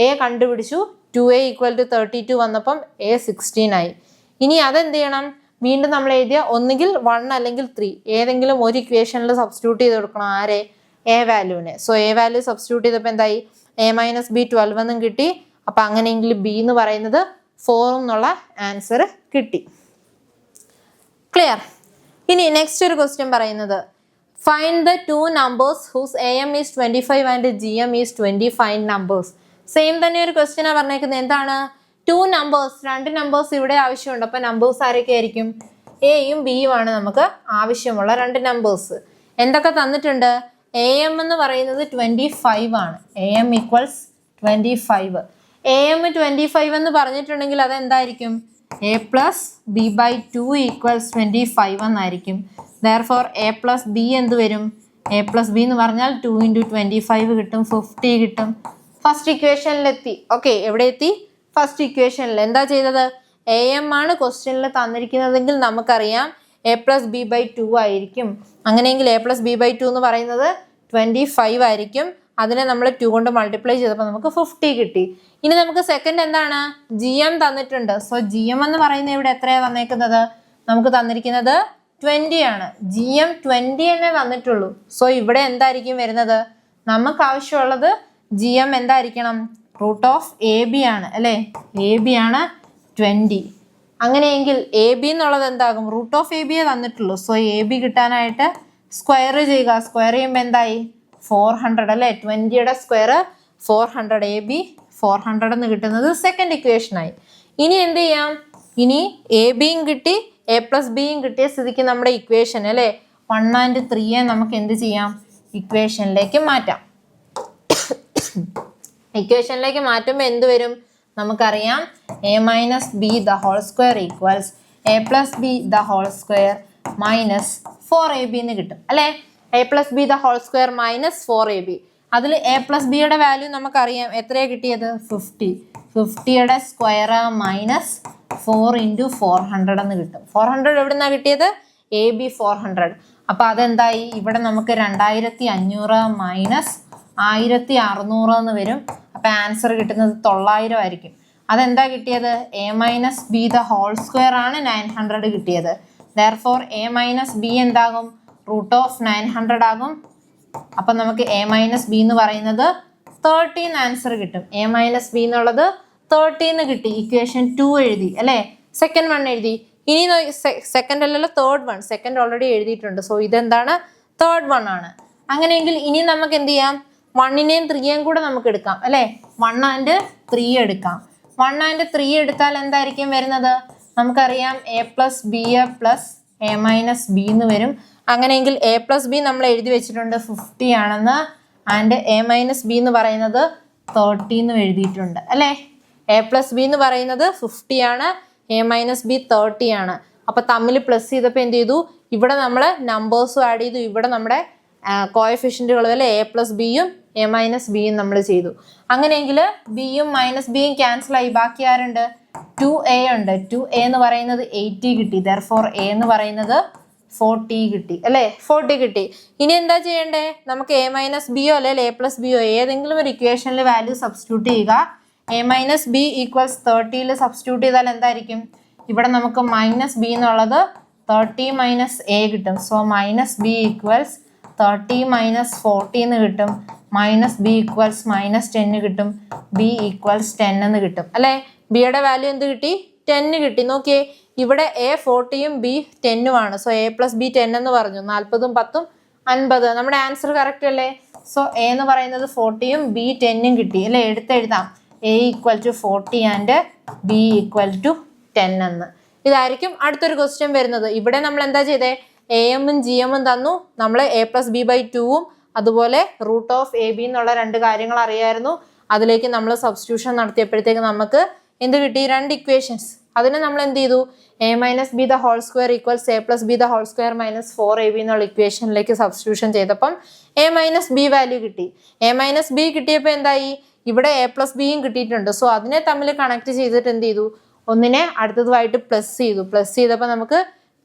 എ കണ്ടുപിടിച്ചു. 2a ഈക്വൽ ടു 32 വന്നപ്പം a 16 ആയി. ഇനി അതെന്ത് ചെയ്യണം? വീണ്ടും നമ്മൾ എഴുതിയ ഒന്നുകിൽ 1 അല്ലെങ്കിൽ 3 ഏതെങ്കിലും ഒരു ഇക്വേഷനിൽ സബ്സ്റ്റിറ്റ്യൂട്ട് ചെയ്ത് കൊടുക്കണം. ആരെ? എ വാല്യൂവിനെ. സോ എ വാല്യൂ സബ്സ്റ്റിറ്റ്യൂട്ട് ചെയ്തപ്പോൾ എന്തായി? a മൈനസ് ബി 12 എന്നും കിട്ടി. അപ്പൊ അങ്ങനെയെങ്കിൽ ബി എന്ന് പറയുന്നത് 4 എന്നുള്ള ആൻസർ കിട്ടി. ക്ലിയർ? ഇനി നെക്സ്റ്റ് ഒരു ക്വസ്റ്റ്യൻ പറയുന്നത് find the 2 numbers whose am is 25 and gm is 20. Find numbers. Same തന്നെ ഒരു ക്വസ്റ്റ്യനാണ് പറഞ്ഞേക്കുന്നത്. എന്താണ്? 2 നമ്പേഴ്സ്, 2 നമ്പേഴ്സ് ഇവിടെ ആവശ്യമുണ്ട്. അപ്പൊ നമ്പേഴ്സ് ആരൊക്കെ ആയിരിക്കും? എയും ബിയും ആണ് നമുക്ക് ആവശ്യമുള്ള 2 നമ്പേഴ്സ്. എന്തൊക്കെ തന്നിട്ടുണ്ട്? am എന്ന് പറയുന്നത് 25 ആണ്. am equals 25. am 25 എന്ന് പറഞ്ഞിട്ടുണ്ടെങ്കിൽ അതെന്തായിരിക്കും? a plus B by 2 equals 25 എന്നായിരിക്കും. therefore a പ്ലസ് ബി എന്ത് വരും? a പ്ലസ് ബി എന്ന് പറഞ്ഞാൽ 2 ഇൻറ്റു 25 കിട്ടും, 50 കിട്ടും. ഫസ്റ്റ് ഇക്വേഷനിലെത്തി. ഓക്കെ, എവിടെ എത്തി? ഫസ്റ്റ് ഇക്വേഷനിൽ. എന്താ ചെയ്തത്? am ആണ് ക്വസ്റ്റ്യനിൽ തന്നിരിക്കുന്നതെങ്കിൽ നമുക്കറിയാം a പ്ലസ് ബി ബൈ 2 ആയിരിക്കും. അങ്ങനെയെങ്കിൽ a പ്ലസ് ബി ബൈ 2 എന്ന് പറയുന്നത് 25 ആയിരിക്കും. അതിനെ നമ്മൾ 2 കൊണ്ട് മൾട്ടിപ്ലൈ ചെയ്തപ്പോൾ നമുക്ക് 50 കിട്ടി. ഇനി നമുക്ക് സെക്കൻഡ് എന്താണ്? gm തന്നിട്ടുണ്ട്. സോ gm എന്ന് പറയുന്നത് ഇവിടെ എത്രയാണ് തന്നേക്കുന്നത്? നമുക്ക് തന്നിരിക്കുന്നത് 20 ആണ്. gm 20 എന്നേ തന്നിട്ടുള്ളൂ. സോ ഇവിടെ എന്തായിരിക്കും വരുന്നത്? നമുക്ക് ആവശ്യമുള്ളത് gm എന്തായിരിക്കണം? റൂട്ട് ഓഫ് എ ബി ആണ് അല്ലേ? എ ബി ആണ് 20. അങ്ങനെയെങ്കിൽ എ ബി എന്നുള്ളത് എന്താകും? റൂട്ട് ഓഫ് എ ബിയെ തന്നിട്ടുള്ളൂ. സോ എ ബി കിട്ടാനായിട്ട് സ്ക്വയർ ചെയ്യുക. സ്ക്വയർ ചെയ്യുമ്പോൾ എന്തായി? 400 അല്ലേ? 20യുടെ സ്ക്വയർ 400. എ ബി 400 എന്ന് കിട്ടുന്നത് സെക്കൻഡ് ഇക്വേഷനായി. ഇനി എന്ത് ചെയ്യാം? ഇനി എ ബിയും കിട്ടി, എ പ്ലസ് ബിയും കിട്ടിയ സ്ഥിതിക്ക് നമ്മുടെ ഇക്വേഷൻ അല്ലേ 1 and 3 നമുക്ക് എന്ത് ചെയ്യാം? ഇക്വേഷനിലേക്ക് മാറ്റാം. ഇക്വേഷനിലേക്ക് മാറ്റുമ്പോൾ എന്ത് വരും? നമുക്കറിയാം a minus B the whole square equals a plus B the whole square minus 4ab എന്ന് കിട്ടും അല്ലേ? a plus B the whole square minus 4ab. അതിൽ a പ്ലസ് ബിയുടെ വാല്യൂ നമുക്കറിയാം. എത്രയാണ് കിട്ടിയത്? 50. 50യുടെ സ്ക്വയർ മൈനസ് 4 ഇൻറ്റു 400 എന്ന് കിട്ടും. 400 എവിടെ നിന്നാണ് കിട്ടിയത്? A B 400. അപ്പൊ അതെന്തായി? ഇവിടെ നമുക്ക് 2500 മൈനസ് 1600 എന്ന് വരും. അപ്പൊ ആൻസർ കിട്ടുന്നത് 900 ആയിരിക്കും. അതെന്താ കിട്ടിയത്? a minus B the whole square ആണ് 900 കിട്ടിയത്. therefore a മൈനസ് ബി എന്താകും? റൂട്ട് ഓഫ് 900 ആകും. അപ്പൊ നമുക്ക് a മൈനസ് ബി എന്ന് പറയുന്നത് 13 ആൻസർ കിട്ടും. a മൈനസ് ബി എന്നുള്ളത് 13 കിട്ടി. ഇക്വേഷൻ 2 എഴുതി അല്ലേ? സെക്കൻഡ് 1 എഴുതി. ഇനി സെക്കൻഡ് അല്ലല്ലോ, തേർഡ് 1. സെക്കൻഡ് ഓൾറെഡി എഴുതിയിട്ടുണ്ട്. സോ ഇതെന്താണ്? തേർഡ് 1 ആണ്. അങ്ങനെയെങ്കിൽ ഇനി നമുക്ക് എന്ത് ചെയ്യാം? 1നെയും 3യെയും കൂടെ നമുക്ക് എടുക്കാം അല്ലേ? 1 and 3 എടുക്കാം. 1 and 3 എടുത്താൽ എന്തായിരിക്കും വരുന്നത്? നമുക്കറിയാം a plus B plus a minus B എന്ന് വരും. അങ്ങനെയെങ്കിൽ a പ്ലസ് ബി നമ്മൾ എഴുതി വെച്ചിട്ടുണ്ട് 50 ആണെന്ന്. ആൻഡ് a മൈനസ് ബി എന്ന് പറയുന്നത് 30 എന്ന് എഴുതിയിട്ടുണ്ട് അല്ലേ? a പ്ലസ് ബി എന്ന് പറയുന്നത് 50 ആണ്, a മൈനസ് ബി 30 ആണ്. അപ്പൊ തമ്മിൽ പ്ലസ് ചെയ്തപ്പോൾ എന്ത് ചെയ്തു? ഇവിടെ നമ്മൾ നമ്പേഴ്സും ആഡ് ചെയ്തു. ഇവിടെ നമ്മുടെ കോഎഫിഷ്യന്റുകളും അല്ലെ a പ്ലസ് ബിയും a മൈനസ് ബിയും നമ്മൾ ചെയ്തു. അങ്ങനെയെങ്കിൽ ബിയും മൈനസ് ബിയും ക്യാൻസൽ ആയി. ബാക്കി ആരുണ്ട്? 2a ഉണ്ട്. 2a എന്ന് പറയുന്നത് 80 കിട്ടി. therefore a എന്ന് പറയുന്നത് 40 കിട്ടി അല്ലേ? 40 കിട്ടി. ഇനി എന്താ ചെയ്യണ്ടേ? നമുക്ക് a മൈനസ് ബിയോ അല്ലെങ്കിൽ a പ്ലസ് ബിയോ ഏതെങ്കിലും ഒരു ഇക്വേഷനിൽ വാല്യൂ സബ്സ്റ്റിറ്റ്യൂട്ട് ചെയ്യുക. a മൈനസ് ബി ഈക്വൽസ് 30യിൽ സബ്സ്റ്റിറ്റ്യൂട്ട് ചെയ്താൽ എന്തായിരിക്കും? ഇവിടെ നമുക്ക് മൈനസ് ബി എന്നുള്ളത് 30 മൈനസ് a കിട്ടും. So minus b equals 30 minus 40 എന്ന് കിട്ടും. മൈനസ് ബി ഈക്വൽസ് മൈനസ് 10 കിട്ടും. ബി ഈക്വൽസ് 10 എന്ന് കിട്ടും അല്ലേ? ബിയുടെ വാല്യൂ എന്ത് കിട്ടി? 10 കിട്ടി. നോക്കിയേ, ഇവിടെ a 40യും ബി 10ഉം ആണ്. സോ a പ്ലസ് ബി 10 എന്ന് പറഞ്ഞു. 40ഉം 10ഉം 50. നമ്മുടെ ആൻസർ കറക്റ്റ് അല്ലേ? സോ a എന്ന് പറയുന്നത് 40യും ബി 10ഉം കിട്ടി അല്ലേ? എടുത്തെഴുതാം a equal to 40 and B equal to 10 എന്ന്. ഇതായിരിക്കും അടുത്തൊരു ക്വസ്റ്റ്യൻ വരുന്നത്. ഇവിടെ നമ്മൾ എന്താ ചെയ്തേ? am-ഉം gm-ഉം തന്നു. നമ്മൾ a പ്ലസ് ബി ബൈ 2ഉം അതുപോലെ റൂട്ട് ഓഫ് എ ബി എന്നുള്ള 2 കാര്യങ്ങൾ അറിയായിരുന്നു. അതിലേക്ക് നമ്മൾ സബ്സ്റ്റിറ്റ്യൂഷൻ നടത്തിയപ്പോഴത്തേക്ക് നമുക്ക് എന്ത് കിട്ടി? 2 ഇക്വേഷൻസ്. അതിനെ നമ്മൾ എന്ത് ചെയ്തു? a minus B the whole square equals a plus B the whole square minus 4ab എന്നുള്ള ഇക്വേഷനിലേക്ക് സബ്സ്റ്റിറ്റ്യൂഷൻ ചെയ്തപ്പം a മൈനസ് ബി വാല്യൂ കിട്ടി. a മൈനസ് ബി കിട്ടിയപ്പോൾ എന്തായി? ഇവിടെ a പ്ലസ് ബിയും കിട്ടിയിട്ടുണ്ട്. സോ അതിനെ തമ്മിൽ കണക്ട് ചെയ്തിട്ട് എന്ത് ചെയ്തു? ഒന്നിനെ അടുത്തതുമായിട്ട് പ്ലസ് ചെയ്തു. പ്ലസ് ചെയ്തപ്പോൾ നമുക്ക്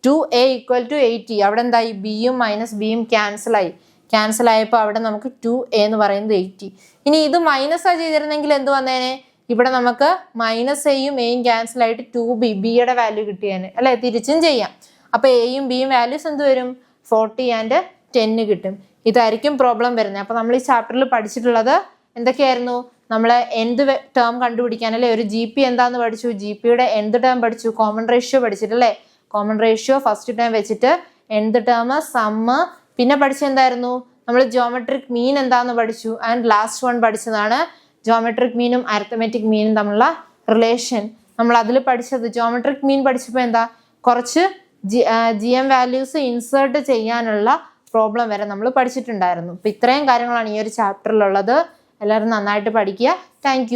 2a ഈക്വൽ ടു 80. അവിടെ എന്തായി? ബിയും മൈനസ് ബിയും ക്യാൻസലായി. ക്യാൻസൽ ആയപ്പോൾ അവിടെ നമുക്ക് 2a എന്ന് പറയുന്നത് 80. ഇനി ഇത് മൈനസ് ആ ചെയ്തിരുന്നെങ്കിൽ എന്ത് വന്നേനെ? ഇവിടെ നമുക്ക് മൈനസ് എയും എയും ക്യാൻസൽ ആയിട്ട് 2b, ബിയുടെ വാല്യൂ കിട്ടിയേനെ അല്ലെ? തിരിച്ചും ചെയ്യാം. അപ്പൊ എയും ബിയും വാല്യൂസ് എന്ത് വരും? 40 ആൻഡ് 10 കിട്ടും. ഇതായിരിക്കും പ്രോബ്ലം വരുന്നത്. അപ്പൊ നമ്മൾ ഈ ചാപ്റ്ററിൽ പഠിച്ചിട്ടുള്ളത് എന്തൊക്കെയായിരുന്നു? നമ്മൾ എന്ത് ടേം കണ്ടുപിടിക്കാൻ അല്ലെ? ഒരു GP എന്താന്ന് പഠിച്ചു, GPയുടെ എന്ത് ടേം പഠിച്ചു, കോമൺ റേഷ്യോ പഠിച്ചിട്ടല്ലേ? കോമൺ റേഷ്യോ ഫസ്റ്റ് ടേം വെച്ചിട്ട് എന്ത് ടേം, സമ്മ്, പിന്നെ പഠിച്ചെന്തായിരുന്നു? നമ്മൾ ജോമെട്രിക് മീൻ എന്താന്ന് പഠിച്ചു. ആൻഡ് ലാസ്റ്റ് വൺ പഠിച്ചതാണ് ജോമെട്രിക് മീനും അരിത്തമെറ്റിക് മീനും തമ്മിലുള്ള റിലേഷൻ. നമ്മൾ അതിൽ പഠിച്ചത് ജോമെട്രിക് മീൻ പഠിച്ചപ്പോൾ എന്താ? കുറച്ച് GM വാല്യൂസ് ഇൻസേർട്ട് ചെയ്യാനുള്ള പ്രോബ്ലം വരെ നമ്മൾ പഠിച്ചിട്ടുണ്ടായിരുന്നു. അപ്പൊ ഇത്രയും കാര്യങ്ങളാണ് ഈ ഒരു ചാപ്റ്ററിലുള്ളത്. എല്ലാവരും നന്നായിട്ട് പഠിക്കുക. താങ്ക്